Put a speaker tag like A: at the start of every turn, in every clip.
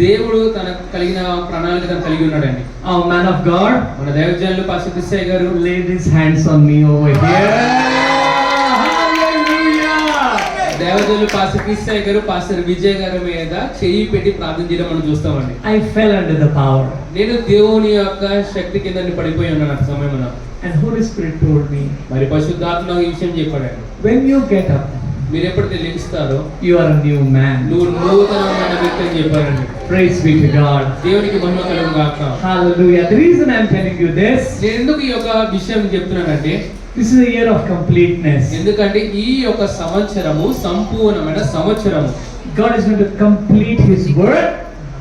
A: దేవుడు తనకు కలిగిన ప్రణాళిక తను కలిగి ఉన్నాడండి.
B: Our man of God,
A: మన దైవజనులు పాస్టర్ క్రిస్టయ్య గారు
B: laid his hands on me over here.
A: దైవజనులు పాస్టర్ క్రిస్టయ్య గారు పాస్టర్ విజయ్ గారి మీద చెయ్యి పెట్టి ప్రార్థన చేయడం మనం చూస్తామండి.
B: I fell under the power.
A: నేను దేవుని యొక్క శక్తి కింద పడిపోయి ఉన్నాను ఆ సమయంలో.
B: And Holy Spirit told me,
A: మరి పరిశుద్ధాత్మ ఈ విషయం చెప్పాడండి.
B: when you get up,
A: మీరు ఎప్పుడైతే లేస్తారో
B: you are a new man.
A: నువ్వు నూతనమైన వ్యక్తి అని చెప్పారండి.
B: Praise be to God.
A: దేవునికి మహిమ కలుగును గాక.
B: Hallelujah. The reason I am telling you this,
A: నేను ఎందుకు ఈ యొక్క విషయం చెప్తున్నానంటే,
B: this is a year of completeness.
A: ఎందుకంటే ఈ యొక్క సంవత్సరము సంపూర్ణమైన సంవత్సరము.
B: God is going to complete his work.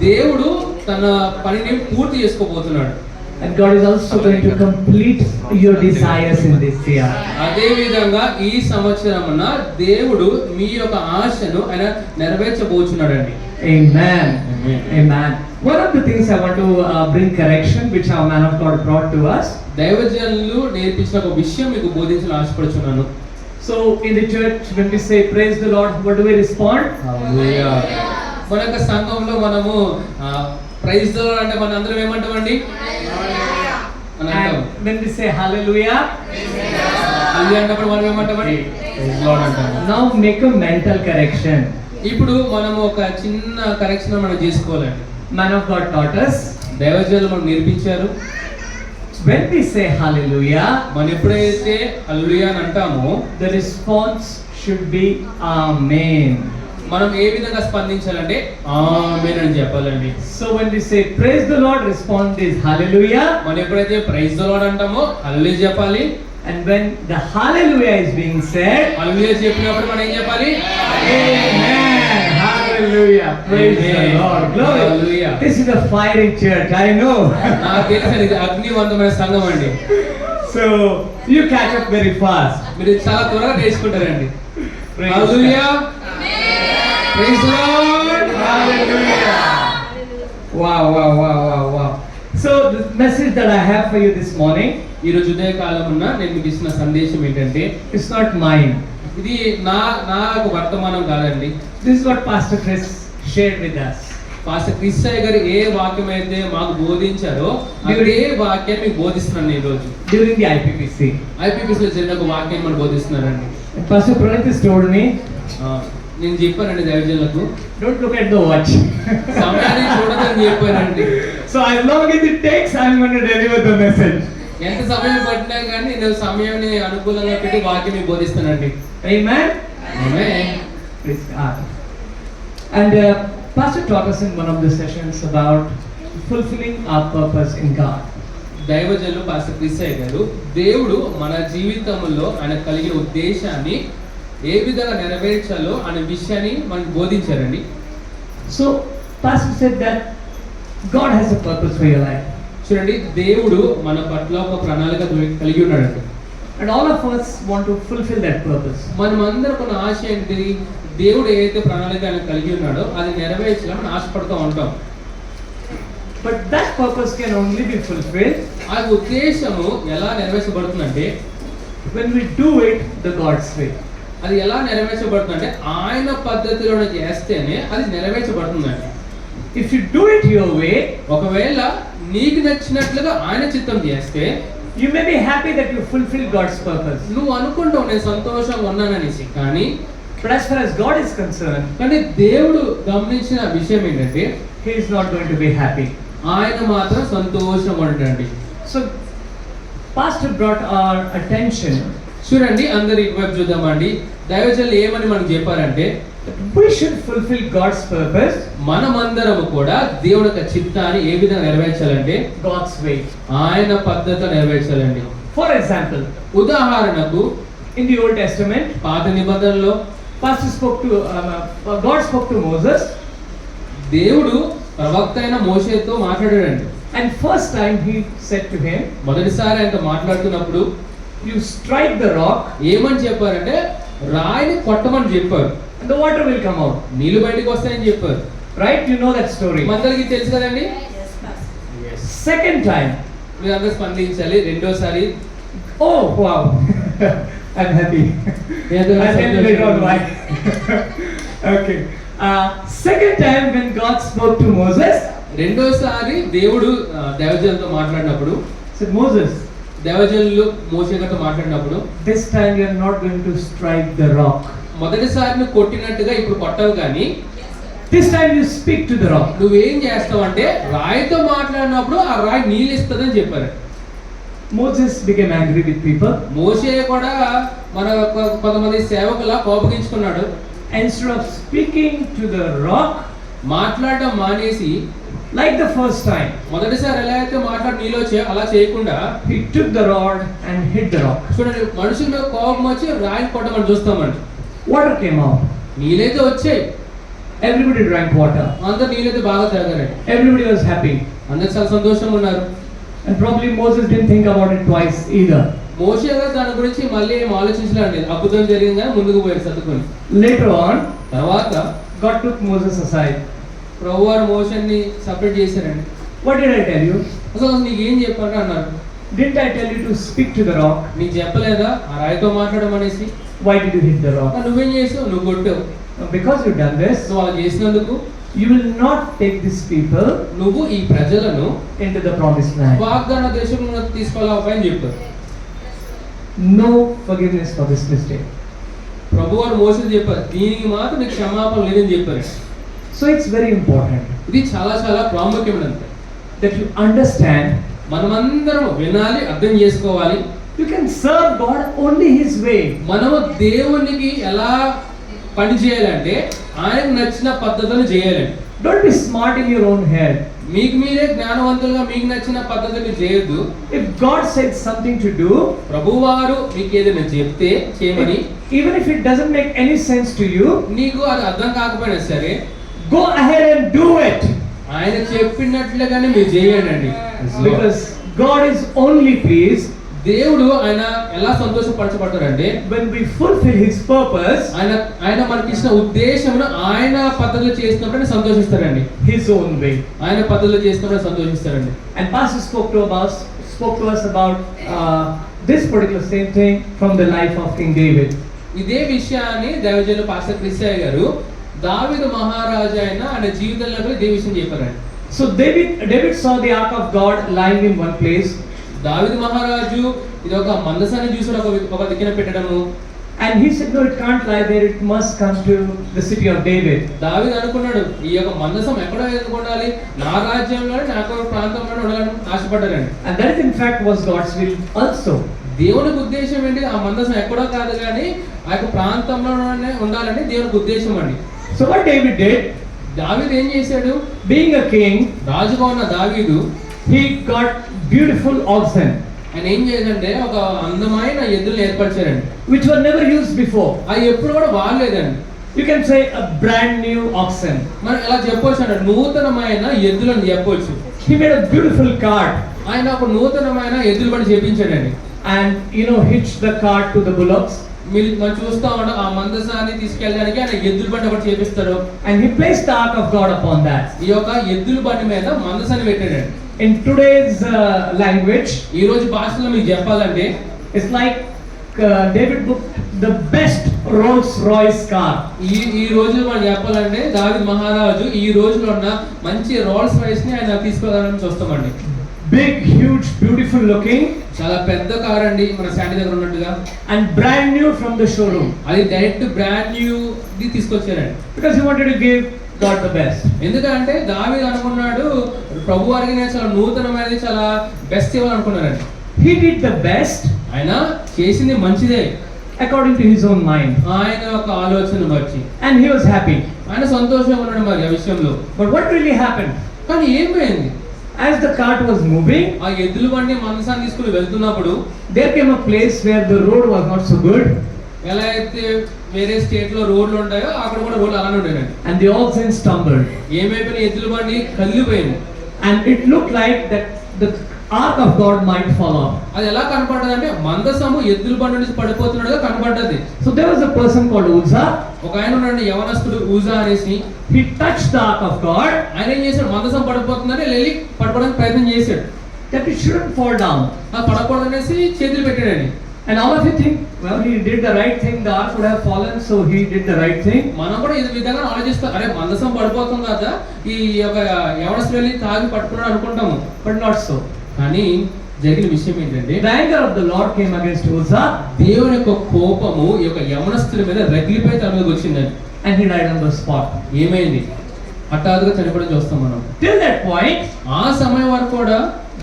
A: దేవుడు తన పనిని పూర్తి చేసుకోబోతున్నాడు.
B: And God is also going to complete your desires in this year.
A: అదే విధంగా ఈ సంవత్సరమున దేవుడు మీ యొక్క ఆశను ఆయన నెరవేర్చబోతున్నాడండి.
B: Amen. Amen. One of the things I want to bring correction, which our man of God brought to us.
A: దైవజనులు నేర్పించిన ఒక విషయం మీకు బోధించాలని ఆశపడుచున్నాను.
B: So in the church, when we say praise the Lord, what do we respond?
A: హల్లెలూయా. మన యొక్క సంఘంలో మనము praise the lord అంటే మన అందరం ఏమంటామండి?
B: And when we say hallelujah,
A: హల్లెలూయా అన్నప్పుడు మనం ఏమంటామండి? ప్రైజ్ ది లార్డ్ అంటాము.
B: now make a mental correction.
A: ఇప్పుడు మనం ఒక చిన్న కరెక్షన్ మనం చేసుకోవాలండి.
B: Man of God taught us,
A: దైవజనులు మనకు నేర్పించారు.
B: when we say hallelujah,
A: మనం ఎప్పుడైతే హల్లెలూయా అని అంటామో
B: the response should be amen.
A: మనం ఏ విధంగా స్పందించాలంటే ఆమేన్ అని చెప్పాలండి.
B: So when we say praise the Lord, response is hallelujah.
A: మనం ఎప్పుడైతే ప్రైజ్ ది లార్డ్ అంటామో హల్లెలూయా చెప్పాలి.
B: And when the hallelujah is being said,
A: హల్లెలూయా చెప్పినప్పుడు మనం ఏం చెప్పాలి?
B: amen. Hallelujah. Praise the Lord. Glory.
A: Hallelujah.
B: This is a fiery church, I know.
A: నాకు తెలిసిన ఇది అగ్నివంతమైన సంఘం అండి.
B: So you catch up very fast.
A: మీరు చాలా త్వరగా నేర్చుకుంటారండి.
B: Praise
A: hallelujah. Praise the Lord.
B: Hallelujah. Wow, wow, wow, wow, wow. So the message that I have for you this morning,
A: ఈ రోజు ఉదయ కాలమున నేను మీకు ఇచ్చిన సందేశం ఏంటంటే,
B: it's not mine.
A: ఇది నాకు వర్తమానం కాదండి.
B: This is what Pastor Chris shared with us.
A: Pastor Kristayya గారు ఏ వాక్యం అయితే మాకు బోధించారో అదే వాక్యాన్ని మీకు బోధిస్తున్నాను ఈ రోజు.
B: During the IPPC.
A: ఐపీపీసీ లో జరిగిన ఒక వాక్యాన్ని మనం బోధిస్తున్నారండి.
B: Pastor Pranith told me,
A: నేను చెప్పానండి దైవజనులకు,
B: don't look at the watch.
A: సమయాన్ని చూడదని చెప్పానండి.
B: So as long as it takes, I'm going to deliver the message.
A: ఎంత సమయం పట్టినా కానీ నేను సమయాన్ని అనుకూలంగా పెట్టి వాక్యాన్ని బోధిస్తానండి.
B: Amen.
A: Amen.
B: Praise God. And Pastor taught us in one of the sessions about fulfilling our purpose in God.
A: దైవజనులు పాస్టర్ క్రిస్టయ్య గారు దేవుడు మన జీవితంలో ఆయన కలిగిన ఉద్దేశాన్ని ఏ విధంగా నెరవేర్చాలో అనే విషయాన్ని మనకు బోధించారండి.
B: So Pastor said that God has a purpose for your life.
A: చూడండి, దేవుడు మన పట్ల ఒక ప్రణాళిక కలిగి ఉన్నాడండి.
B: And all of us want to fulfill that purpose.
A: మనమందరం మన ఆశ ఏంటి? దేవుడు ఏదైతే ప్రణాళిక ఆయన కలిగి ఉన్నాడో అది నెరవేర్చాలని ఆశపడుతూ ఉంటాం.
B: But that purpose can only be fulfilled
A: ఆ ఉద్దేశము ఎలా నెరవేర్చబడుతుందంటే,
B: when we do it the God's way.
A: అది ఎలా నెరవేర్చబడుతుందంటే ఆయన పద్ధతిలోనే చేస్తేనే అది నెరవేర్చబడుతుందండి.
B: If you do it your way,
A: ఒకవేళ నీకు నచ్చినట్లుగా ఆయన చిత్తం చేస్తే,
B: you may be happy that you fulfill God's purpose.
A: నువ్వు అనుకుంటావు నేను సంతోషంగా ఉన్నాననేసి, కానీ
B: But as far as God is concerned,
A: కానీ దేవుడు గమనించిన విషయం ఏంటంటే
B: He is not going to be happy.
A: ఆయన మాత్రం సంతోషం ఉంటాడండి.
B: So Pastor brought our attention,
A: చూడండి, అందరు ఇటువైపు చూద్దామండి. దైవజనులు ఏమని మనకు చెప్పారంటే,
B: we should fulfill God's purpose
A: మనమందరము కూడా దేవుడి యొక్క చిత్తాన్ని ఏ విధంగా నెరవేర్చాలంటే
B: God's way.
A: ఆయన పద్ధతిలో నెరవేర్చాలండి.
B: For example,
A: ఉదాహరణకు
B: in the Old Testament,
A: పాత నిబంధనలో
B: God spoke to Moses,
A: దేవుడు ప్రవక్త అయిన మోషేతో మాట్లాడాడండి.
B: and first time he said to him,
A: మొదటిసారి ఆయనతో మాట్లాడుతున్నప్పుడు
B: you strike the rock
A: ఏమని చెప్పారంటే రాయిని కొట్టమని చెప్పారు.
B: and the water will come out.
A: నీళ్లు బయటకు వస్తాయని చెప్పారు.
B: Right? You know that story.
A: మనందరికీ తెలుసు కదండి.
B: Second time,
A: మీరు అందరూ స్పందించాలి. రెండోసారి
B: oh wow. I'm happy. I'll tell you later on why. Okay. Second time when God spoke to Moses,
A: రెండోసారి దేవుడు దైవజనులతో మాట్లాడినప్పుడు,
B: said, Moses,
A: దైవజనులు మోషే గారితో మాట్లాడినప్పుడు,
B: this time you are not going to strike the rock.
A: మొదటిసారి నువ్వు కొట్టినట్టుగా ఇప్పుడు కొట్టవు కానీ
B: This time you speak to the rock.
A: నువ్వేం చేస్తావు అంటే రాయితో మాట్లాడినప్పుడు ఆ రాయి నీళ్ళు ఇస్తుందని చెప్పారు.
B: Moses became angry with people.
A: మోషే కూడా మన కొంతమంది సేవకుల కోపగించుకున్నాడు.
B: Instead of speaking to the rock,
A: మాట్లాడడం మానేసి
B: like the first time,
A: మొదటిసారి ఎలా అయితే మాట్లాడి నీళ్ళు వచ్చాయో అలా చేయకుండా
B: he took the rod and hit the rock.
A: చూడండి, మనుషుల మీద కోపం వచ్చి రాయి కొట్టమని చూస్తామండి.
B: Water came out.
A: నీళ్ళైతే వచ్చాయి,
B: Everybody drank water.
A: అందరు నీళ్ళైతే బాగా తాగారండి.
B: Everybody was happy.
A: అందరు చాలా సంతోషంగా ఉన్నారు.
B: And probably Moses didn't think about it twice either.
A: మోషే గారు దాని గురించి మళ్ళీ ఏం ఆలోచించలేండి. అద్భుతం జరిగింది కానీ ముందుకు పోయారు సర్దుకొని.
B: Later on,
A: తర్వాత
B: God took Moses aside.
A: ప్రభు వారు మోషేని సపరేట్ చేశారండి.
B: What did I tell you?
A: అసలు నీకేం చెప్పారు అన్నారు.
B: Didn't I tell you to speak to the rock?
A: నీకు చెప్పలేదా ఆ రాయితో మాట్లాడమనేసి?
B: Why did you hit the rock?
A: నువ్వేం చేసావు? నువ్వు కొట్టావు.
B: Because you've done this,
A: నువ్వు అలా చేసినందుకు
B: you will not take these people
A: నువ్వు ఈ ప్రజలను
B: into the promised land.
A: వాగ్దాన దేశంలో తీసుకోలేకపోయని చెప్పారు.
B: No forgiveness for this mistake.
A: ప్రభు వారు మోషేకి చెప్పారు, దీనికి మాత్రం నీకు క్షమాపణ లేదని చెప్పారు.
B: So it's very important
A: ఇది చాలా చాలా ప్రాముఖ్యమైనది
B: that you understand
A: మనమందరం వినాలి, అర్థం చేసుకోవాలి.
B: you can serve God only His way.
A: మనము దేవునికి ఎలా పని చేయాలంటే ఆయన నచ్చిన పద్ధతులు చేయాలండి.
B: Don't be smart in your own head.
A: మీకు మీరే జ్ఞానవంతులుగా మీకు నచ్చిన పద్ధతులు చేయొద్దు.
B: If God said something to do,
A: ప్రభువారు మీకు ఏదైనా చెప్తే చేయమని,
B: even if it doesn't make any sense to you,
A: నీకు అది అర్థం కాకపోయినా సరే
B: go ahead and do it.
A: ఆయన చెప్పినట్లుగానే మీరు చేయండి.
B: Because God is only pleased
A: దేవుడు ఆయన ఎలా సంతోషపరచబడతారంటే
B: when we fulfill His purpose,
A: ఆయన మనకి ఇచ్చిన ఉద్దేశమును ఆయన పద్ధతులు చేసినప్పుడు సంతోషిస్తారండి.
B: His own way.
A: ఆయన పద్ధతులు చేసినప్పుడు సంతోషిస్తారండి.
B: And Pastor spoke to us about this particular same thing from the life of King David.
A: ఇదే విషయాన్ని దైవజనులు పాస్టర్ క్రిస్టియా గారు దావీదు మహారాజు ఆయన జీవితంలో ఇదే విషయం చెప్పారండి.
B: So David saw the ark of God lying in one place.
A: దావీదు మహారాజు ఇది ఒక మందసాన్ని చూసి ఒక దిక్కున పెట్టడము.
B: And he said, no, it can't lie there, it must come to the city of David.
A: దావీదు అనుకున్నాడు, ఈ యొక్క మందసం ఎక్కడో ఎందుకు ఉండాలి, నా రాజ్యంలోనే నాకు ప్రాంతంలోనే ఉండాలని ఆశపడ్డారండి.
B: And that is in fact was God's will also.
A: దేవునికి ఉద్దేశం ఏంటి, ఆ మందసం ఎక్కడో కాదు కానీ ఆ యొక్క ప్రాంతంలోనే ఉండాలని దేవునికి ఉద్దేశం అండి.
B: So what David did,
A: దావీదు ఏం చేశాడు,
B: being a king,
A: రాజుగా ఉన్న దావీదు
B: he got beautiful oxen,
A: ఆయన ఏం చేయాలంటే ఒక అందమైన ఎద్దులను ఏర్పరిచారండి,
B: which were never used before.
A: అవి ఎప్పుడు కూడా వాడలేదండి.
B: You can say a brand new oxen.
A: మనం ఎలా చెప్పొచ్చు అంటే నూతనమైన ఎద్దులను చెప్పొచ్చు.
B: He made a beautiful cart.
A: ఆయన ఒక నూతనమైన ఎద్దుల బండి చేపించాడండి.
B: And hitched the cart to the bullocks.
A: మనం చూస్తా ఉంటాం ఆ మందసాన్ని తీసుకెళ్ళడానికి ఆయన ఎద్దుల బండి ఒకటి చేపిస్తారు.
B: And he placed the ark of God upon that.
A: ఈ యొక్క ఎద్దుల బండి మీద మందసాన్ని పెట్టాడండి.
B: In today's language,
A: ఈ రోజు భాషలో మీకు చెప్పాలంటే
B: it's like David booked the best Rolls Royce car.
A: ఈ రోజులో మనం చెప్పాలంటే దావీదు మహారాజు ఈ రోజులో ఉన్న మంచి రోల్స్ రాయిస్ ని ఆయన తీసుకోవాలని చూస్తామండి.
B: Big, huge, beautiful looking.
A: చాలా పెద్ద కార్ అండి, మన శాండీ దగ్గర ఉన్నట్టుగా.
B: And brand new from the showroom.
A: అది డైరెక్ట్ బ్రాండ్ న్యూ ది తీసుకొచ్చారండి.
B: Because he wanted to give God the best.
A: ఎందుకంటే దావీదు అనుకున్నాడు ప్రభు వారికి నేను చాలా నూతనమైనది, చాలా best ఇవ్వాలనుకున్నారండి.
B: He did the best.
A: ఆయన చేసింది మంచిదే
B: according to his own mind.
A: ఆయన యొక్క ఆలోచన బట్టి.
B: And he was happy.
A: ఆయన సంతోషంగా ఉన్నాడు మరి ఆ విషయంలో.
B: But what really happened?
A: కానీ ఏమైంది,
B: as the cart was moving,
A: ఆ ఎద్దుల బండి మందసాన్ని తీసుకుని వెళ్తున్నప్పుడు
B: there came a place where the road was not so good.
A: ఎలా అయితే వేరే స్టేట్ లో రోడ్లు ఉంటాయో అక్కడ కూడా రోడ్లు అలానే ఉంటాయండి.
B: And the oxen stumbled.
A: ఏమైపోయిన ఎద్దుల బండి కదిలిపోయింది.
B: And it looked like that the ark of God might fall off.
A: అది ఎలా కనపడ్డది అంటే మందసము ఎద్దుల బండి నుంచి పడిపోతున్నట్టుగా కనపడ్డది.
B: So there was a person called Uzzah.
A: ఒక ఆయన ఉన్నాడు యవనస్తుడు ఊజా అనేసి.
B: He touched the ark of God.
A: ఆయన ఏం చేశాడు, మందసం పడిపోతుందని వెళ్ళి పడిపోవడానికి ప్రయత్నం చేశాడు.
B: That it shouldn't fall down.
A: ఆ పడకూడదనేసి చేతులు పెట్టాడండి.
B: And all of you think, well, he did the right thing, the ark would have fallen, so he did the right thing.
A: మనం కూడా ఈ విధంగా ఆలోచిస్తాం, అరే మందసం పడిపోతుంది కదా, ఈ యొక్క యవనస్తులు వెళ్ళి తాగి పట్టుకున్నాడు అనుకుంటాము.
B: But not so.
A: కానీ జరిగిన విషయం ఏంటంటే,
B: The anger of the Lord came against Uzzah,
A: దేవుని యొక్క కోపము ఈ యొక్క యవనస్తుల మీద రగిలిపోయి తన మీదకి వచ్చిందని.
B: and he died on the spot.
A: ఏమైంది? హఠాత్తుగా చనిపోవడం చూస్తాం మనం.
B: Till that point,
A: ఆ సమయం వరకు కూడా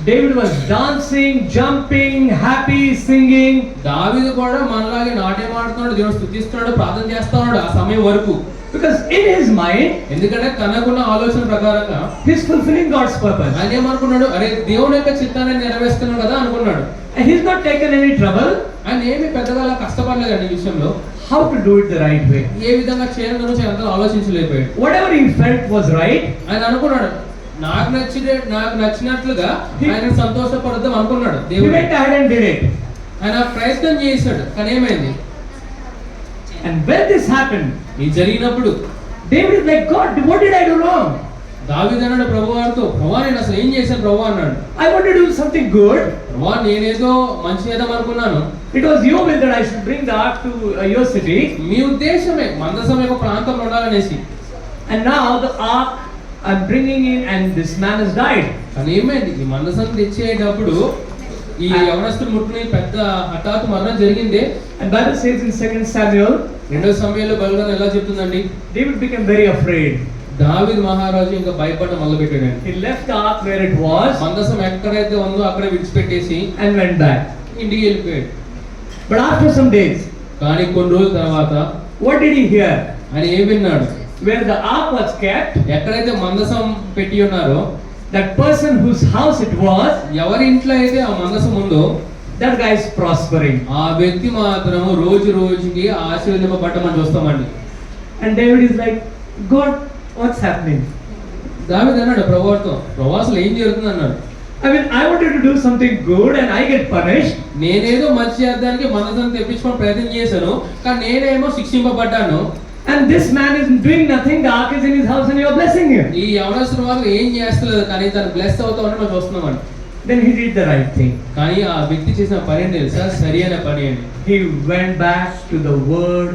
B: David was dancing, jumping, happy, singing.
A: దావీదు కూడా మనలాగే నాట్యం ఆడుతున్నాడు, దేవుడు స్తుతిస్తున్నాడు, ప్రార్థన చేస్తున్నాడు ఆ సమయం వరకు.
B: Because in his mind,
A: ఎందుకంటే తనకున్న ఆలోచన ప్రకారంగా
B: he's fulfilling God's purpose.
A: ఆయన ఏమనుకున్నాడు, అరే దేవుని యొక్క చిత్తాన్ని నెరవేరుస్తున్నాడు కదా అనుకున్నాడు.
B: And he's not taken any trouble
A: ఆయన ఏమి పెద్దగా అలా కష్టపడలేదండి ఈ విషయంలో.
B: how to do it the right way.
A: ఏ విధంగా చేయాలని అంత ఆలోచించలేకపోయాడు.
B: Whatever he felt was right,
A: ఆయన అనుకున్నాడు, నాకు నచ్చినట్లుగా ఆయన సంతోషపడదాం అనుకున్నాడు.
B: he
A: దేవుడు
B: went ahead and did it.
A: ఆయన ప్రయత్నం చేశాడు, కానీ ఏమైంది?
B: And when this happened,
A: ఇది జరిగినప్పుడు
B: David is like, God, what did I do wrong?
A: దావీదు అన్నాడు ప్రభువారితో, ప్రభువా నేను అసలు ఏం చేశాను ప్రభువా అన్నాడు.
B: I wanted to do something good.
A: ప్రభువా నేనేదో మంచి చేద్దాం అనుకున్నాను.
B: It was your will that I should bring the ark to your city.
A: మీ ఉద్దేశమే మందసం యొక్క ప్రాంతంలో ఉండాలనేసి.
B: And now the ark I'm bringing in and this man has died.
A: కానీ ఏమైంది? ఈ మందసం తెచ్చేటప్పుడు ఈ యవనస్తుడు ముట్టుని పెద్ద హఠాత్తు మరణం జరిగింది.
B: And Bible says in 2 Samuel,
A: రెండో సమయంలో బైబిల్ ఎలా చెప్తుందండి,
B: David became very afraid.
A: దావీదు మహారాజు ఇంకా భయపడడం మొదలు పెట్టాడు.
B: He left the ark where it was
A: మందసం ఎక్కడైతే ఉందో అక్కడే విడిచిపెట్టేసి
B: and went back.
A: ఇంటికి వెళ్ళిపోయాడు.
B: But after some days,
A: కానీ కొన్ని రోజుల తర్వాత
B: what did he hear?
A: ఆయన ఏం విన్నాడు?
B: Where the ark was kept,
A: ఎక్కడైతే మందసం పెట్టి ఉన్నారో,
B: that person whose house it was,
A: ఎవరి ఇంట్లో అయితే ఆ మందసం ఉందో
B: that guy is prospering.
A: ఆ వ్యక్తి మాత్రము రోజు రోజుకి ఆశీర్వదింపబడటం మనం చూస్తామండి.
B: And David is like, God, what's happening?
A: దావీదు అన్నాడు ప్రభువుతో, ప్రభువా అసలు ఏం జరుగుతుంది అన్నాడు.
B: I mean, I wanted to do something good and I get punished.
A: నేనేదో మంచి చేద్దానికి మందసం తెప్పించుకొని ప్రయత్నం చేశాను, కానీ నేనేమో శిక్షింపబడ్డాను.
B: And this man is doing nothing, the ark is in his house and you are blessing him.
A: ఈ యవనస్తుడు మాత్రం ఏం చేస్తలేదు, కానీ తను బ్లెస్ అవుతామని మనం చూస్తున్నామండి.
B: Then he did the right thing.
A: కానీ ఆ వ్యక్తి చేసిన పని ఏంటి తెలుసా? సరి అయిన పని అండి.
B: He went back to the word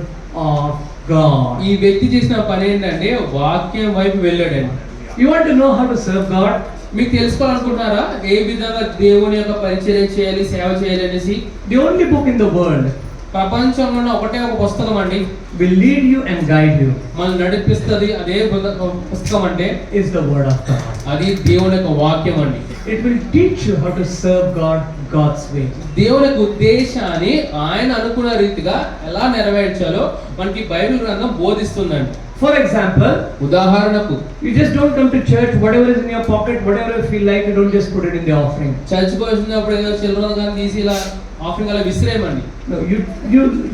B: of God.
A: ఈ వ్యక్తి చేసిన పని ఏంటంటే వాక్యం వైపు వెళ్ళాడండి.
B: You want to know how to serve God?
A: మీకు తెలుసుకోవాలనుకుంటున్నారా ఏ విధంగా దేవుని యొక్క పరిచర్య చేయాలి, సేవ చేయాలి అనేసి?
B: The only book in the world
A: ప్రపంచంలో ఒకటే ఒక పుస్తకం అండి
B: will lead you and guide you
A: మనల్ని నడిపిస్తుంది. అదే పుస్తకం అంటే
B: is the word of God.
A: అది దేవుని యొక్క వాక్యం అండి.
B: It will teach you how to serve God God's way.
A: దేవుని యొక్క ఉద్దేశాన్ని ఆయన అనుకున్న రీతిగా ఎలా నెరవేర్చాలో మనకి బైబిల్ గ్రంథం బోధిస్తుందండి.
B: For example,
A: ఉదాహరణకు
B: you just don't come to church, whatever is in your pocket, whatever you feel like, you don't just put it in the offering.
A: చర్చికి వచ్చినప్పుడు ఏదో చిల్డ్రన్ కానీ తీసి ఇలా ఆఫరింగ్ అలా విసిరేయమండి.
B: No,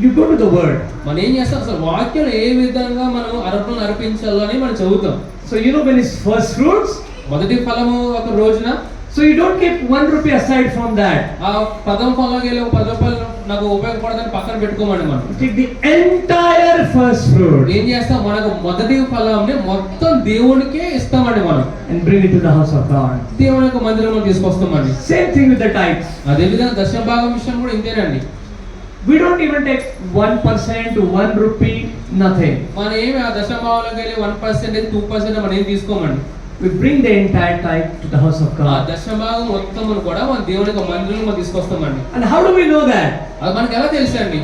B: you go to the word.
A: మనం ఏం చేస్తాం, అసలు వాక్యం ఏ విధంగా మనం అర్పణలు అర్పించాలో అని మనం చదువుతాం.
B: So you know when it's first fruits,
A: మొదటి ఫలము ఒక రోజున,
B: so you don't keep 1 rupee aside from that.
A: ఆ పదం ఫలంలోకి వెళ్ళి ఒక 10 రూపాయలు నాకు ఉపయోగపడదని పక్కన పెట్టుకోమండి. మనం
B: You take the entire first fruit
A: ఏం చేస్తాం, మనకు మొదటి ఫలంని మొత్తం దేవునికే ఇస్తామండి మనం.
B: and bring it to the house of God.
A: దేవుని యొక్క మందిరంలో తీసుకొస్తామండి.
B: Same thing with the tithes.
A: అదే విధంగా దశమ భాగం విషయం కూడా ఇంతేనండి.
B: We don't even take 1% to 1 rupee, nothing.
A: మనం ఏమి ఆ దశమ భాగంలోకి వెళ్ళి 1%, 2% మనం ఏం తీసుకోమండి.
B: We bring the entire tithe to the house of
A: ఆ
B: God.
A: దశమ భాగం మొత్తం కూడా మన దేవుని యొక్క మందిరంలో మనం తీసుకొస్తామండి.
B: And how do we know that?
A: అది మనకి ఎలా తెలుసండి?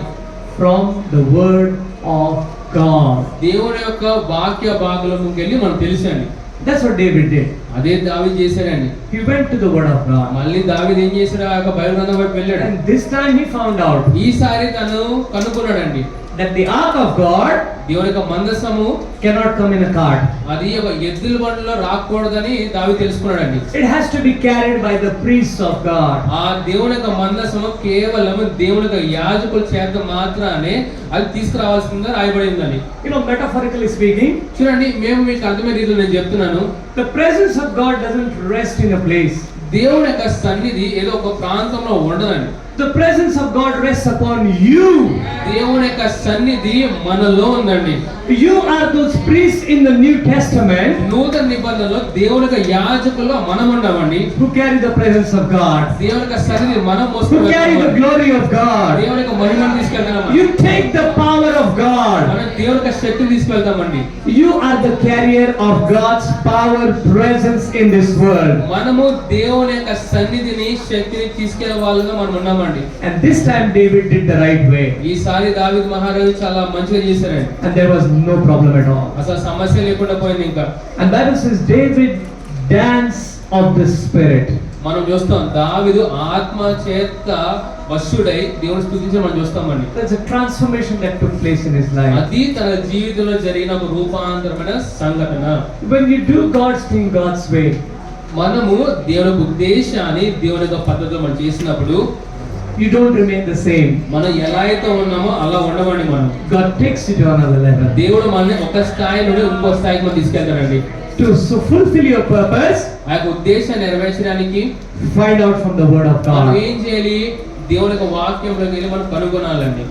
B: From the word of God.
A: దేవుని యొక్క వాక్య భాగంలోకి వెళ్ళి మనకు తెలుసండి.
B: That's what David did.
A: అదే దావీదు చేశాడండి.
B: He went to the word of God.
A: మళ్ళీ దావీదు ఏం చేశాడు, ఆ యొక్క బైబిల్ గ్రంథం వైపు వెళ్ళాడు.
B: And this time he found out
A: ఈసారి తను కనుక్కున్నాడండి,
B: that the ark of God
A: దేవుని యొక్క మందసము
B: cannot come in a cart.
A: అది ఒక ఎద్దుల బండిలో రాకూడదని దావీదు తెలుసుకున్నాడండి.
B: It has to be carried by the priests of God.
A: ఆ దేవుని యొక్క మందసము కేవలం దేవుని యొక్క యాజకుల చేత మాత్రమే అది తీసుకురావాల్సిందిగా రాయబడిందని.
B: You know, metaphorically speaking,
A: చూడండి, మేము మీకు అర్థమయ్యే రీతిలో నేను చెప్తున్నాను.
B: the presence of God doesn't rest in a place.
A: దేవుని యొక్క సన్నిధి ఏదో ఒక ప్రాంతంలో ఉండదండి.
B: The presence of God rests upon you.
A: దేవుని యొక్క సన్నిధి మనలో ఉందండి.
B: You are those priests in the New Testament
A: నూతన నిబంధనలో దేవుని యొక్క యాజకుల్లో మనం ఉన్నామండి.
B: who carry the presence of God,
A: దేవుని యొక్క సన్నిధి మనం
B: who
A: మోసుకొని
B: carry the glory of God.
A: దేవుని యొక్క మహిమను తీసుకెళ్తాం.
B: You take the power of God.
A: మనం దేవుని యొక్క శక్తిని తీసుకెళ్తామండి.
B: You are the carrier of God's power, presence in this world.
A: మనము దేవుని యొక్క సన్నిధిని శక్తిని తీసుకెళ్లే వాళ్ళుగా మనం ఉన్నామండి.
B: And this time David did the right way.
A: ఈసారి దావీదు మహారాజు చాలా మంచిగా చేశారండి.
B: And there was no problem at all.
A: అసలు సమస్య లేకుండా పోయింది ఇంకా.
B: And Bible says David dance of the Spirit.
A: మనం చూస్తాం దావీదు ఆత్మ చేత వశుడై దేవుని స్తుతించడం మనం చూస్తామండి.
B: There's a transformation that took place in his life.
A: అది తన జీవితంలో జరిగిన ఒక రూపాంతరమైన సంఘటన.
B: When you do God's thing God's way,
A: మనము దేవుని యొక్క ఉద్దేశాన్ని దేవుని యొక్క పద్ధతిలో మనం చేసినప్పుడు
B: you don't remain the same.
A: మనం ఎలా అయితే ఉన్నామో అలా ఉండమండి. మనం
B: God takes you to another level.
A: దేవుడు మనల్ని ఒక స్థాయి నుండి ఇంకో స్థాయికి మనం తీసుకెళ్తాడండి.
B: To so fulfill your purpose,
A: ఆ యొక్క ఉద్దేశాన్ని నెరవేర్చడానికి
B: find out from the word of
A: మనం
B: God.
A: ఏం చేయాలి? దేవుని యొక్క వాక్యంలోకి వెళ్ళి మనం కనుగొనాలండి.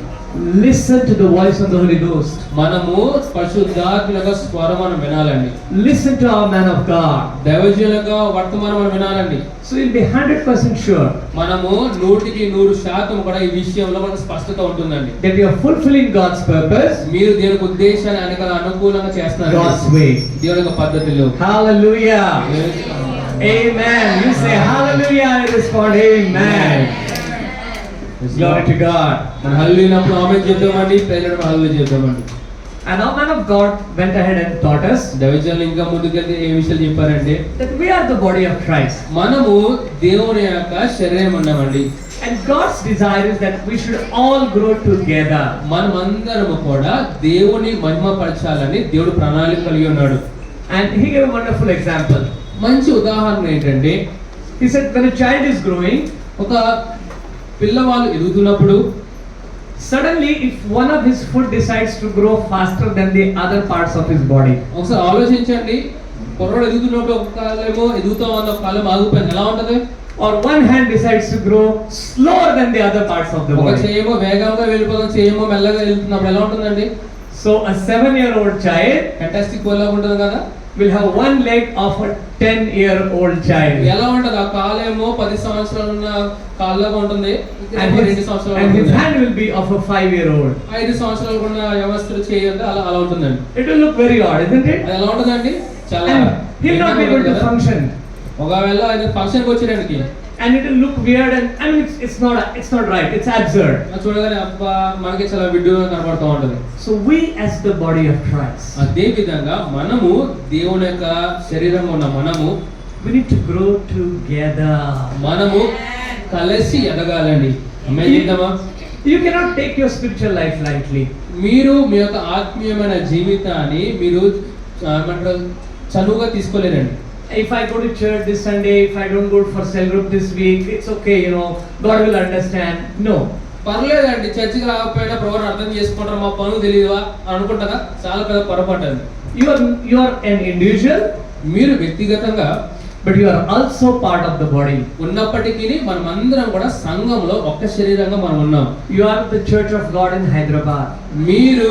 B: Listen to the voice of the Holy Ghost.
A: మనము పరిశుద్ధాత్మ యొక్క స్వరం మనం వినాలండి.
B: Listen to our man of God.
A: దైవజనుల వర్తమానం మనం వినాలండి.
B: So you'll be 100% sure
A: మనము 100% కూడా ఈ విషయంలో మనకు స్పష్టత ఉంటుందండి.
B: that you are fulfilling God's purpose,
A: మీరు దేవుని యొక్క ఉద్దేశాన్ని అనేక అనుకూలంగా చేస్తున్నారు
B: God's way.
A: దేవుని యొక్క పద్ధతిలో.
B: Hallelujah. Amen. You say hallelujah, I respond amen. Glory to God.
A: మనం హల్లెలూయా ఆమేన్ చెప్తామండి. ప్రైజ్ హల్లెలూయా చెప్తామండి.
B: And our man of God went ahead and taught us
A: దైవజనులు ఇంకా ముందుకెళ్తే ఏ విషయాలు చెప్పారంటే
B: that we are the body of Christ.
A: మనము దేవుని యొక్క శరీరం ఉన్నామండి.
B: And God's desire is that we should all grow together.
A: మనమందరము కూడా దేవుని మహిమపరచాలని దేవుడు ప్రణాళిక కలిగి ఉన్నాడు.
B: And he gave a wonderful example.
A: మంచి ఉదాహరణ ఏంటంటే
B: He said when a child is growing,
A: ఒక పిల్లవాళ్ళు ఎదుగుతున్నప్పుడు
B: suddenly if one of his foot decides to grow faster than the other parts of his body,
A: ఒకసారి ఆలోచించండి. కుర్రోడు ఎదుగుతున్నప్పుడు ఒక కాలేమో ఎదుగుతా ఉంది, ఒక కాలం ఆగిపోయింది, ఎలా ఉంటది?
B: or one hand decides to grow slower than the other parts of the
A: ఒక
B: body.
A: చేయమో వేగంగా వెళ్ళిపోతాం, చేయమో మెల్లగా వెళ్తున్నప్పుడు ఎలా ఉంటుందండి?
B: So a 7-year-old child
A: fantastic లాగా ఉంటుంది కదా.
B: will have one leg of a 10-year-old child.
A: ఎలా ఉంటది? ఆ కాలేమో 10 సంవత్సరాలు ఉన్న కాళ్ళగా ఉంటుంది.
B: And
A: 2
B: his
A: సంవత్సరాలు
B: hand
A: ఉంటుంది.
B: will be of a 5-year-old.
A: 5 సంవత్సరాలు ఉన్న వ్యవస్థలు చేయండి, అలా అలా ఉంటుందండి.
B: It will look very odd, isn't it?
A: అది ఎలా ఉంటుందండి? చాలా
B: And he'll not be able to function.
A: ఒకవేళ ఆయన ఫంక్షన్కి వచ్చేయడానికి
B: And it will look weird, and I mean it's not right. It's absurd.
A: చూడగానే అబ్బా మనకి చాలా విడ్డూరంగా కనబడుతూ ఉంటుంది.
B: So we as the body of Christ,
A: అదే విధంగా మనము దేవుని యొక్క శరీరంలో ఉన్న మనము
B: we need to grow together.
A: మనము కలిసి ఎదగాలండి. అమ్మాయి చేద్దామా?
B: You cannot take your spiritual life lightly.
A: మీరు మీ యొక్క ఆత్మీయమైన జీవితాన్ని మీరు ఏమంటారు చనువుగా తీసుకోలేరండి.
B: If I go to church this Sunday, if I don't go for cell group this week, it's okay, you know, God will understand. No.
A: పర్లేదండి, చర్చికి రాకపోయినా ప్రభువుని అర్థం చేసుకుంటారు, మా పనులు తెలియదువా అని అనుకుంటారా? చాలా పెద్ద పొరపాటు అండి.
B: You are an individual,
A: మీరు వ్యక్తిగతంగా
B: but you are also part of the body.
A: ఉన్నప్పటికీ మనం అందరం కూడా సంఘంలో ఒక్క శరీరంగా మనం ఉన్నాం.
B: You are the church of God in Hyderabad.
A: మీరు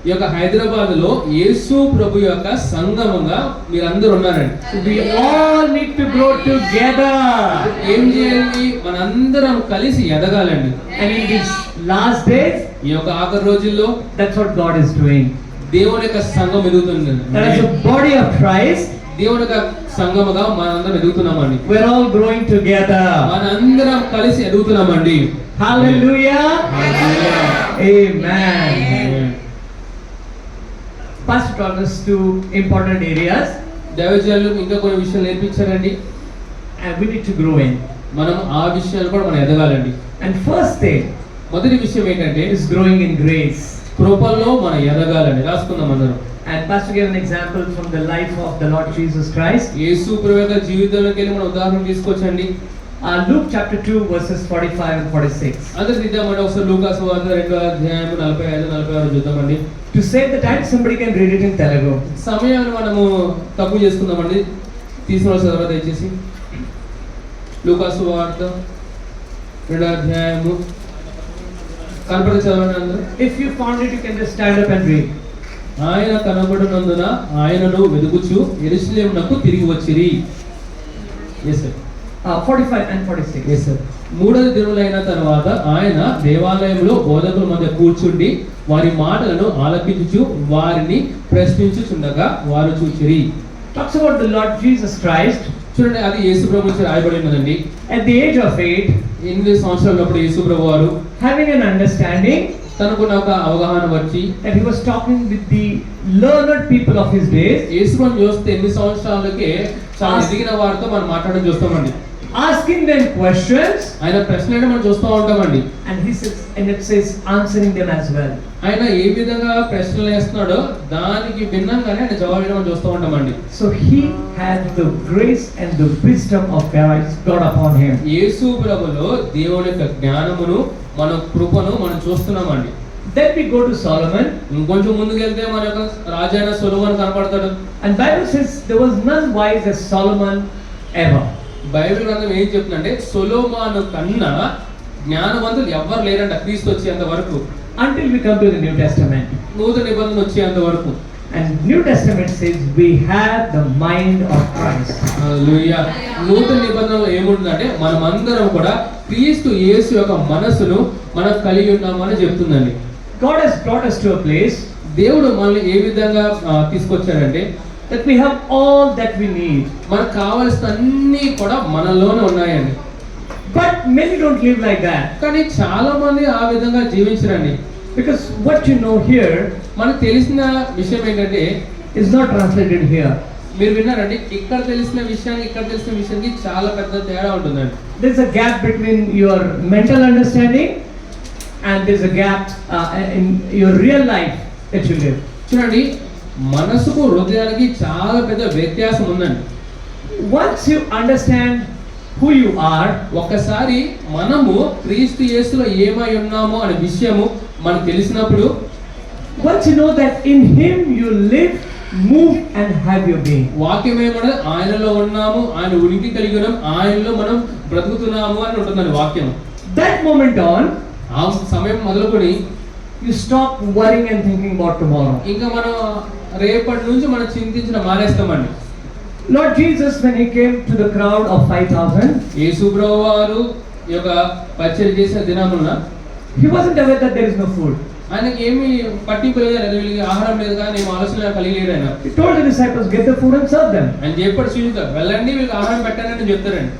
A: ఈ యొక్క హైదరాబాద్ లో యేసు ప్రభు యొక్క సంఘముగా మీరందరూ ఉన్నారండి.
B: We all need to grow together.
A: ఏం చేయాలి? మనందరం కలిసి ఎదగాలండి.
B: And in these last days,
A: ఈ యొక్క ఆఖరి రోజుల్లో
B: that's what God is doing.
A: దేవుని యొక్క సంఘం ఎదుగుతుంది.
B: That is the body of Christ.
A: దేవుని యొక్క సంఘముగా మనందరం ఎదుగుతున్నామండి.
B: We're all growing together.
A: మనందరం కలిసి ఎదుగుతున్నామండి.
B: Hallelujah. Amen. Pastor taught us two important areas,
A: దైవజనులు ఇంకా కొన్ని విషయాలు నేర్పించారండి.
B: and we need to grow in.
A: మనం ఆ విషయాలు కూడా మనం ఎదగాలండి.
B: And first thing
A: మొదటి విషయం ఏంటంటే
B: is growing in grace.
A: కృపల్లో మనం ఎదగాలండి. రాసుకుందాం అందరం.
B: And Pastor gave an example from the life of the Lord Jesus Christ.
A: యేసు ప్రభు యొక్క జీవితంలోకి వెళ్ళి మనం ఉదాహరణ తీసుకోవచ్చండి.
B: Luke chapter 2 verses 45 and 46.
A: అందరికి తీద్దామండి. ఒకసారి లూకా సువార్త 2వ అధ్యాయం 45-46 చూద్దామండి.
B: To save the time, somebody can read it in Telugu.
A: సమయాన్ని మనము తక్కువ చేసుకుందామండి. తీసుకున్న తర్వాత దయచేసి లూకా సువార్త 2వ అధ్యాయము కనపడి చదవండి అందరూ.
B: If you found it, you can just stand up and read.
A: ఆయన కనబడినందున ఆయనను వెదుకుచు యెరూషలేమునకు తిరిగి వచ్చిరి. yes sir
B: 45 and 46.
A: yes sir 3వ దినములైన తర్వాత ఆయన దేవాలయంలో బోధకుల మధ్య కూర్చుండి వారి మాటలను ఆలకించుచు వారిని ప్రశ్నించుచుండగా వారు చూచిరి.
B: Talks about the Lord Jesus Christ.
A: చూడండి, అది యేసు ప్రభు గురించి రాయబడి ఉన్నదండి.
B: At the age of 8,
A: 8 సంవత్సరాలప్పుడు యేసు ప్రభు వారు
B: having an understanding
A: తనకున్న ఒక అవగాహన వచ్చి
B: that he was talking with the learned people of his days,
A: యేసు ప్రభుని చూస్తే 8 సంవత్సరాలకే చాలా ఎదిగిన వారితో మనం మాట్లాడడం చూస్తామండి.
B: asking them questions,
A: ఆయన ప్రశ్నలు మనం చూస్తూ ఉంటామండి.
B: and he says, and it says answering them as well.
A: ఆయన ఏ విధంగా ప్రశ్నలు వేస్తున్నాడో దానికి భిన్నంగానే ఆయన జవాబు ఇవ్వడం చూస్తూ ఉంటామండి.
B: So he had the grace and the wisdom of God upon him.
A: యేసు ప్రభులో దేవుని యొక్క జ్ఞానమును మన కృపను మనం చూస్తున్నామండి.
B: Then we go to Solomon,
A: ఇంకొంచెం ముందుకు వెళ్తే మన యొక్క రాజైన సొలొమోను కనపడతాడు.
B: and Bible says there was none wise as Solomon ever.
A: Bible గ్రంథం ఏం చెప్తుందంటే సొలొమోను కన్నా జ్ఞానవంతులు ఎవ్వరు లేరంట క్రీస్తు వచ్చేంత వరకు,
B: Until we come to the New Testament.
A: నూతన నిబంధన వచ్చేంత వరకు.
B: And New Testament says we have the mind of Christ.
A: హల్లెలూయా. నూతన నిబంధనలో ఏముంటుందంటే మనమందరం కూడా క్రీస్తు యేసు యొక్క మనసును మనం కలిగి ఉన్నామని చెప్తుందండి.
B: God has brought us to a place
A: దేవుడు మనల్ని ఏ విధంగా తీసుకొచ్చాడంటే
B: that we have all that we need.
A: మనకు కావాల్సిన అన్ని కూడా మనలోనే ఉన్నాయండి.
B: But many don't live like that.
A: కానీ చాలా మంది ఆ విధంగా జీవించరండి.
B: Because what you know here
A: మనకు తెలిసిన విషయం ఏంటంటే
B: is not translated here.
A: మీరు విన్నారండి, ఇక్కడ తెలిసిన విషయానికి ఇక్కడ తెలిసిన విషయానికి చాలా పెద్ద తేడా ఉంటుందండి.
B: There's a gap between your mental understanding and there's a gap in your real life that you live.
A: చూడండి, మనసుకు హృదయానికి చాలా పెద్ద వ్యత్యాసం ఉందండి.
B: Once you understand who you are,
A: ఒక్కసారి మనము క్రీస్తు యేసులో ఏమై ఉన్నామో అనే విషయము మనకు తెలిసినప్పుడు,
B: once you know that in him you live, move and have your being,
A: వాక్యం ఏమన్నది ఆయనలో ఉన్నాము, ఆయన ఉనికి కలిగి ఉన్నాం, ఆయనలో మనం బ్రతుకుతున్నాము అని ఉంటుందండి వాక్యం.
B: that moment on
A: ఆ సమయం మొదలుకొని
B: you stop worrying and thinking about tomorrow.
A: ఇంకా మనం రేపటి నుంచి మనం చింతించడం మానేస్తామండి.
B: Lord Jesus, when he came to the crowd of 5,000,
A: యేసు ప్రభువు వారు ఈ యొక్క పరిచయం చేసిన దినమున
B: he wasn't aware that there is no food.
A: ఆయనకి ఏమి పట్టింపు లేదు, వీళ్ళకి ఆహారం లేదు కానీ ఏం ఆలోచన కలిగి లేడు ఆయన.
B: He told the disciples, get the food and serve them.
A: ఆయన చెప్పాడు శిష్యులతో, వెళ్ళండి వీళ్ళకి ఆహారం పెట్టండి అని చెప్తారండి.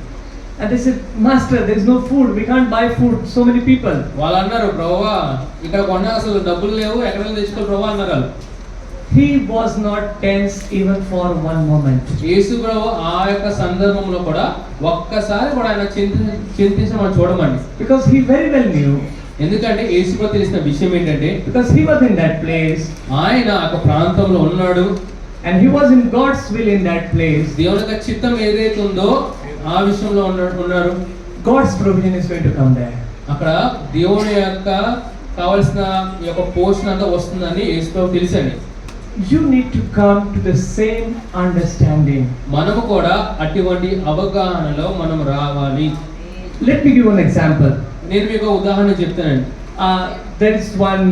B: And they said, Master, there is no food, we can't buy food, so many people.
A: వాళ్ళు అన్నారు, ప్రభువా ఇక్కడ కొన్న అసలు డబ్బులు లేవు, ఎక్కడ తెచ్చుకోవాలి ప్రభువా అన్నారు వాళ్ళు.
B: He was not tense even for one moment.
A: యేసు ప్రభు ఆ యొక్క సందర్భంలో కూడా ఒక్కసారి కూడా ఆయన చింతించడం మనం చూడమండి.
B: Because he very well knew,
A: ఎందుకంటే యేసు ప్రభు తెలిసిన విషయం ఏంటంటే
B: because he was in that place
A: ఆయన ఆ ప్రాంతంలో ఉన్నాడు,
B: and he was in God's will in that place.
A: దేవుని యొక్క చిత్తం ఏదైతే ఉందో ఆ విషయంలో ఉన్నారు.
B: God's provision is going to come there.
A: అక్కడ దేవుని యొక్క కావలసిన ఈ యొక్క పోషణ అంతా వస్తుందని యేసు ప్రభు తెలుసండి.
B: You need to come to the same understanding.
A: మనము కూడా అటువంటి అవగాహనలో మనం రావాలి.
B: Let me give one example.
A: నేను మీకు ఒక ఉదాహరణ చెప్తానండి.
B: There is one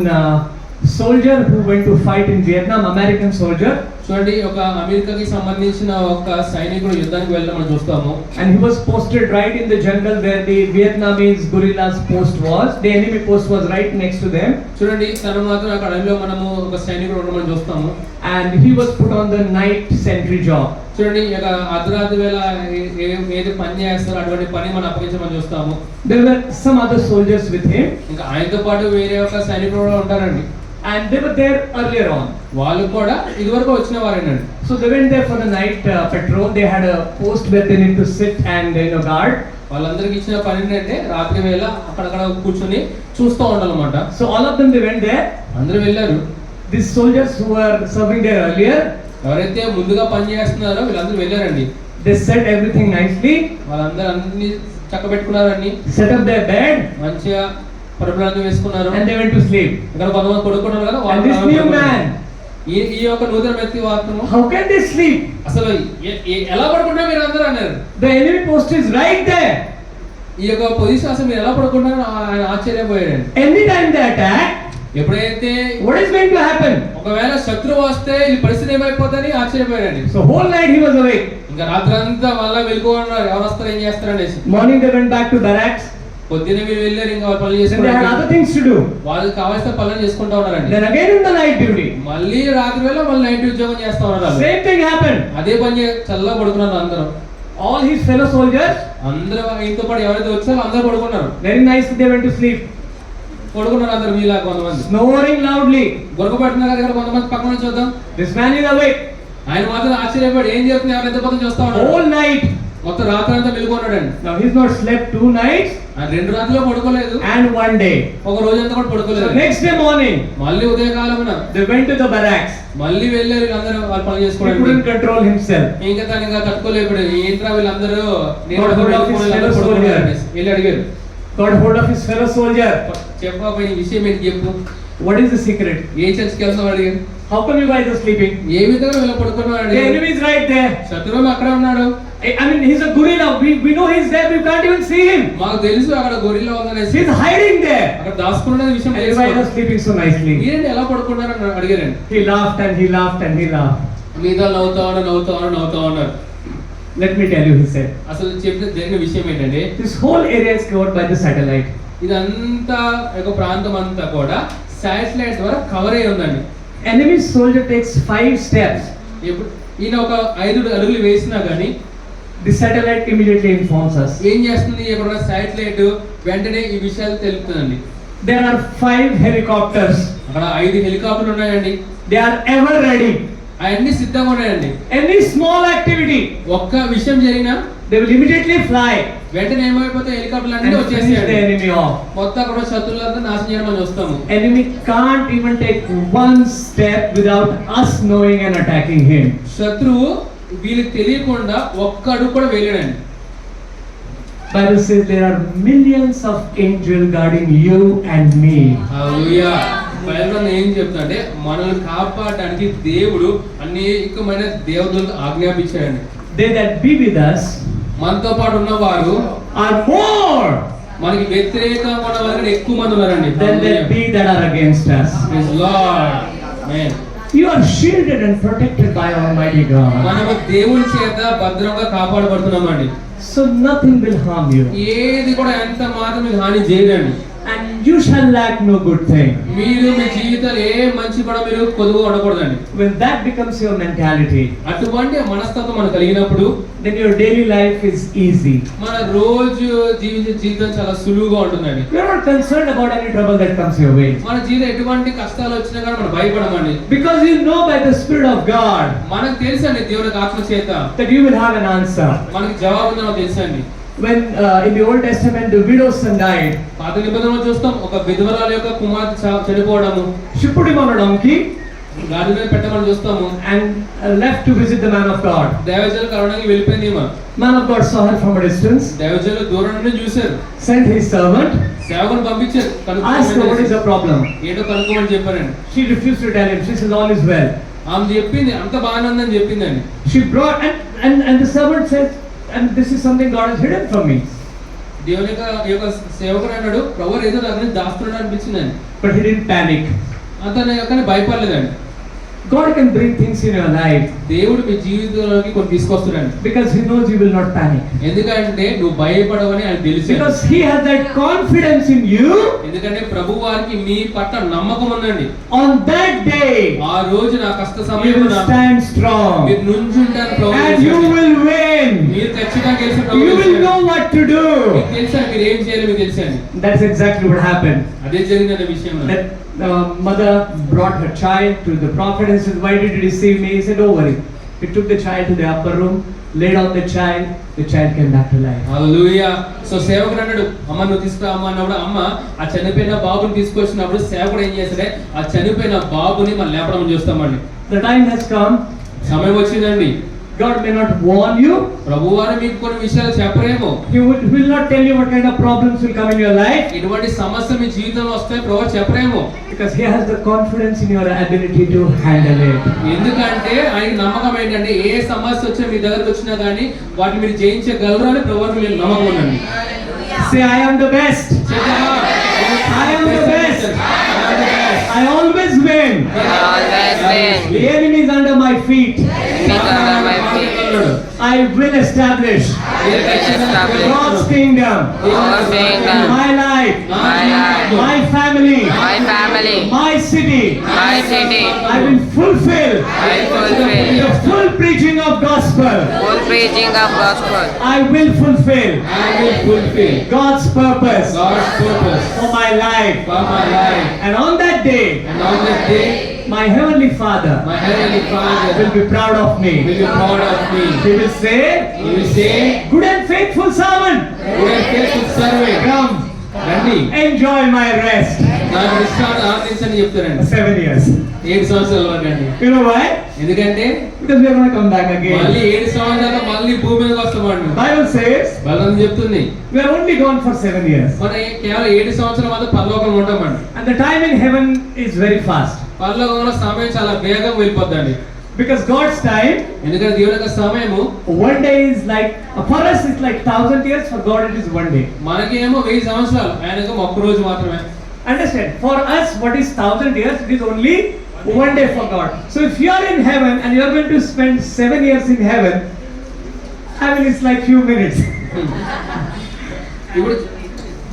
B: soldier who went to fight in Vietnam, American soldier.
A: చూడండి, ఒక అమెరికాకి సంబంధించిన ఒక సైనికుడు యుద్ధానికి వెళ్ళడం మనం చూస్తాము.
B: And he was posted right in the jungle where the Vietnamese guerrillas post was. The enemy post was right next to them.
A: చూడండి, తను మాత్రం అక్కడ అడవిలో మనము ఒక సైనికుడు ఉండడం మనం చూస్తాము.
B: And he was put on the night sentry job.
A: చూడండి, ఇక అర్ధరాత్రి వేళ ఏది పని చేస్తారో అటువంటి పని మనం అప్పగించమని చూస్తాము.
B: There were some other soldiers with him.
A: ఇంకా ఆయనతో పాటు వేరే ఒక సైనికుడు కూడా ఉంటారండి.
B: And they were there earlier on.
A: వాళ్ళు కూడా ఇదివరకు వచ్చిన వారేనండి.
B: So they went there for the night patrol. They had a post where they need to sit and guard.
A: వాళ్ళందరికి ఇచ్చిన పని ఏంటంటే రాత్రి వేళ అక్కడక్కడ కూర్చొని చూస్తూ ఉండాలన్నమాట.
B: So all of them, they went there.
A: అందరూ వెళ్ళారు.
B: These soldiers who were serving there earlier,
A: ఎవరైతే ముందుగా పని చేస్తున్నారో వీళ్ళందరూ వెళ్ళారండి.
B: they set everything nicely,
A: వాళ్ళందరూ అన్ని చక్కబెట్టుకున్నారండి,
B: set up their bed,
A: మంచిగా పరుపులన్నీ వేసుకున్నారు.
B: and they went to sleep.
A: ఇక్కడ కొంతమంది పడుకున్నారు కదా,
B: And this new man,
A: ఈ యొక్క నూతన వ్యక్తి వాక్యము,
B: how can they sleep?
A: అసలు ఎలా పడుకుంటా మీరు అందరూ అన్నారు.
B: The enemy post is right there.
A: ఈ యొక్క పొజిషన్ అసలు మీరు ఎలా పడుకుంటారో ఆయన ఆశ్చర్యపోయాడు.
B: Anytime they attack,
A: ఎప్పుడైతే
B: what is going to happen?
A: ఒకవేళ శత్రువు వస్తే ఈ పరిస్థితి ఏమైపోతుందని ఆశ్చర్యపోయాడు.
B: So whole night he was awake.
A: ఇంకా రాత్రంతా మళ్ళా వెళ్ళుకోన్నారు, ఎవరు వస్తారు ఏం చేస్తారనేసి.
B: Morning they went back to barracks.
A: పొద్దున్న వీళ్ళు వెళ్ళారు, ఇంకా వాళ్ళు పనులు
B: Then they had
A: చేసుకుంటారు,
B: other things to do.
A: వాళ్ళకి కావాల్సిన పనులు చేసుకుంటా ఉన్నారండి.
B: Then again in the night duty,
A: మళ్ళీ రాత్రి వేళ మళ్ళీ నైట్ ఉద్యోగం చేస్తా ఉన్నారు వాళ్ళు.
B: same thing happened.
A: అదే పని చల్లగా పడుకున్నారు అందరూ.
B: All his fellow soldiers,
A: అందరూ ఇంతో పాటు ఎవరైతే వచ్చారో అందరూ పడుకున్నారు.
B: very nice, they went to sleep,
A: పడుకున్నారు అందరూ మీలా కొంతమంది.
B: snoring loudly.
A: గొరకబడుతున్నారు కదా, కొంతమంది పక్కన నుంచి చూద్దాం.
B: This man is awake.
A: ఆయన మాత్రం ఆశ్చర్యపడి ఏం చేస్తుంది, ఎవరు ఎంత పక్కన చూస్తా ఉన్నారు.
B: Whole night.
A: మొత్తం రాత్రి అంతా మెలుకున్నాడండి.
B: Now he's not slept 2 nights
A: ఆయన 2 రాత్రులు పడుకోలేదు,
B: and 1 day.
A: ఒక రోజంతా కూడా
B: So
A: పడుకోలేదు.
B: next day morning,
A: మళ్ళీ ఉదయకాలమున
B: they went to the barracks.
A: మళ్ళీ వెళ్ళారు వీళ్ళందరూ వాళ్ళ పనులు
B: He
A: చేసుకోవడానికి.
B: couldn't control himself.
A: ఇంకా తనగా తట్టుకోలేకపోయాడు. ఏంట్రా వీళ్ళందరూ నేను
B: God hold of his fellow soldier.
A: వెళ్ళి అడిగారు,
B: Got hold of his fellow soldier.
A: చెప్పాపై ఈ విషయం ఏంటి చెప్పు,
B: What is the secret?
A: ఏ చర్చికి వెళ్తున్నావు అడిగారు.
B: How come you guys are sleeping?
A: ఏ విధంగా వీళ్ళ పడుకున్నావు
B: The
A: అడిగారు.
B: enemy is right there.
A: శత్రువు అక్కడ ఉన్నాడు.
B: I mean, he's a gorilla. We know he's there. We can't even see him.
A: మాకు తెలుసు అక్కడ గొరిల్లా ఉందనేసి.
B: He's hiding there.
A: అక్కడ దాచుకున్న విషయం
B: And you guys are sleeping so nicely.
A: మీరేంటి ఎలా పడుకున్నారని అడిగారండి.
B: He laughed and he laughed and he laughed.
A: మీద నవ్వుతా ఉన్నారు.
B: Let me tell you, he said.
A: అసలు చెప్పిన జరిగిన విషయం ఏంటంటే,
B: This whole area is covered by the satellite.
A: ఇదంతా ఒక ప్రాంతం అంతా కూడా శాటిలైట్ ద్వారా కవర్ అయి ఉందండి.
B: Enemy soldier takes 5 steps.
A: ఇప్పుడు ఈయన ఒక 5 అడుగులు వేసినా గానీ
B: The satellite immediately informs us.
A: ఏం చేస్తుంది, ఇక్కడ ఉన్న శాటిలైట్ వెంటనే ఈ విషయాలు తెలుపుతుందండి.
B: There are 5 helicopters.
A: అక్కడ 5 హెలికాప్టర్లు ఉన్నాయండి.
B: They are ever ready.
A: అవన్నీ సిద్ధంగా ఉన్నాయండి.
B: Any small activity,
A: ఒక్క విషయం జరిగినా
B: they will immediately fly
A: వెంటనే ఏమైపోతే హెలికాప్టర్లు అన్ని
B: and finish the
A: వచ్చేసాయండి.
B: enemy off.
A: మొత్తం అక్కడ శత్రువులంతా నాశనం చేయడం మనం చూస్తాము.
B: Enemy can't even take 1 step without us knowing and attacking him.
A: శత్రువు వీళ్ళకి తెలియకుండా ఒక్క అడుగు కూడా వేయలేడండి.
B: Bible says there are millions of angels guarding you and me.
A: Hallelujah. Bible ఏం చెప్తుందంటే మనల్ని కాపాడడానికి దేవుడు అనేకమైన దేవతలను ఆజ్ఞాపించాడండి.
B: They that be with us
A: మనతో పాటు ఉన్నవారు
B: are more
A: మనకి వ్యతిరేకంగా ఉన్న వాళ్ళకి ఎక్కువ మంది ఉన్నారండి.
B: than that be that are against us.
A: Praise Lord. Amen.
B: You are shielded and protected by Almighty God.
A: మనము దేవుని చేత భద్రంగా కాపాడబడుతున్నామండి.
B: So nothing will harm you.
A: ఏది కూడా ఎంత మాత్రం మీకు హాని చేయదండి.
B: And you shall lack no good thing.
A: మీరు మీ జీవితంలో ఏ మంచి కూడా మీరు కొదువు ఉండకూడదండి.
B: When that becomes your mentality,
A: అటువంటి మనస్తత్వం మనకు కలిగినప్పుడు
B: then your daily life is easy.
A: మన రోజు జీవించే జీవితం చాలా సులువుగా ఉంటుందండి.
B: You are not concerned about any trouble that comes your way.
A: మన జీవితం ఎటువంటి కష్టాలు వచ్చినా కానీ మనం భయపడమండి.
B: Because you know by the Spirit of God
A: మనకు తెలుసండి దేవుని ఆత్మ చేత
B: that you will have an answer.
A: మనకి జవాబు ఉందో తెలుసండి.
B: When in the Old Testament the widow's son died,
A: పాత నిబంధనలో చూస్తాం ఒక విధవరాల యొక్క కుమార్తె చనిపోవడము,
B: she put him on a donkey
A: గాడి మీద పెట్టమని చూస్తాము.
B: and left to visit the man of God.
A: దైవజనులు కలవడానికి వెళ్ళిపోయింది.
B: Man of God saw her from a distance,
A: దైవజనులు దూరం నుండి చూశారు,
B: sent his servant,
A: సేవకుని పంపించారు,
B: asked her what is the problem.
A: ఏంటో కనుక్కోమని చెప్పారండి.
B: She refused to tell him. She said all is well.
A: ఆమె చెప్పింది అంత బాగానే ఉందని చెప్పిందండి.
B: She brought and the servant said, and this is something God has hidden from me.
A: దేవుని యొక్క సేవకుడు అన్నాడు, ప్రభువు ఏదో నా గురించి దాస్తున్నాడు అనిపించిందండి.
B: But he didn't panic.
A: అతను కానీ భయపడలేదండి.
B: God can bring things in your life
A: దేవుడు మీ జీవితంలోకి కొన్ని తీసుకొస్తున్నాడు.
B: because he knows you will not panic.
A: ఎందుకంటే నువ్వు భయపడవని ఆయన తెలుసు.
B: Because he has that confidence in you.
A: ఎందుకంటే ప్రభు వారికి మీ పట్ల నమ్మకం ఉందండి.
B: On that day
A: ఆ రోజు నా కష్ట
B: you
A: సమయంలో
B: will stand strong
A: మీరు నుంచుంటారు ప్రభు.
B: and you will win.
A: మీరు ఖచ్చితంగా గెలిచి
B: You will know what to do.
A: మీకు తెలుసా మీరు ఏం చేయాలి మీకు తెలుసండి.
B: That's exactly what happened.
A: అదే జరిగిన విషయం.
B: That mother brought her child to the prophet and said, why did you receive me? He said, don't worry. He took the child to the upper room, laid on the child came back to life.
A: Hallelujah. So సేవకుడు అన్నాడు, అమ్మ నువ్వు తీసుకురా అమ్మ అన్నప్పుడు అమ్మ ఆ చనిపోయిన బాబుని తీసుకొచ్చినప్పుడు సేవకుడు ఏం చేస్తాడే ఆ చనిపోయిన బాబుని మనం లేపడం చూస్తామండి.
B: The time has come.
A: సమయం వచ్చిందండి.
B: God may not warn you.
A: ప్రభువారు మీకు కొన్ని విషయాలు చెప్పరేమో.
B: He will not tell you what kind of problems will come in your life.
A: ఇటువంటి సమస్య మీ జీవితంలో వస్తాయి ప్రభువు చెప్పరేమో.
B: Because he has the confidence in your ability to handle it.
A: ఎందుకంటే ఆయన నమ్మకం ఏంటంటే ఏ సమస్య వచ్చినా మీ దగ్గరకు వచ్చినా కానీ వాటిని మీరు జయించగలరు అని ప్రభువుకి మీరు నమ్మకం ఉందండి.
B: Say, I am the best. I am the best. I always win.
C: Always win.
B: The enemy is under my feet.
C: Feet under my feet.
B: I will establish
C: Establish
B: God's kingdom.
C: God's kingdom.
B: My life.
C: My life.
B: My family.
C: My family.
B: My city.
C: My city.
B: I will fulfill
C: I fulfill.
B: the full preaching of gospel.
C: Full preaching of gospel.
B: I will fulfill
A: I will fulfill
B: God's purpose
A: God's purpose
B: for my life.
A: for my life.
B: And on that day,
A: And on that day,
B: my heavenly Father
A: my heavenly
B: will
A: Father
B: be proud of
A: will
B: me.
A: be proud of me.
B: He will say,
A: He will say,
B: good and faithful servant,
A: "Good and faithful servant,
B: come,
A: రండి
B: enjoy my rest.
A: నాకు విశ్రాంతి ఆనందించని చెప్తారండి.
B: 7 years.
A: 7 సంవత్సరాల వరకు అండి.
B: You know why?
A: ఎందుకంటే
B: Because we are going to come back
A: మళ్ళీ
B: again.
A: 7 సంవత్సరాల మళ్ళీ భూమి మీదకి వస్తామండి.
B: Bible says
A: బలం చెప్తుంది
B: we are only gone for 7 years.
A: మన కేవలం 7 సంవత్సరాల మాత్రం పరలోకంలో ఉంటామండి.
B: And the time in heaven is very fast.
A: పరలోకంలో సమయం చాలా వేగంగా వెళ్ళిపోద్దండి.
B: Because God's time,
A: ఎందుకంటే దేవుని యొక్క సమయము
B: one day is like, for us it's like 1,000 years, for God it is one day.
A: మనకేమో 1000 సంవత్సరాలు, ఆయనకు ఒక్క రోజు మాత్రమే.
B: Understand? For us, what is 1,000 years? It is only one day for God. So if you are in heaven and you are going to spend 7 years in heaven, I mean it's like few minutes.
A: ఇప్పుడు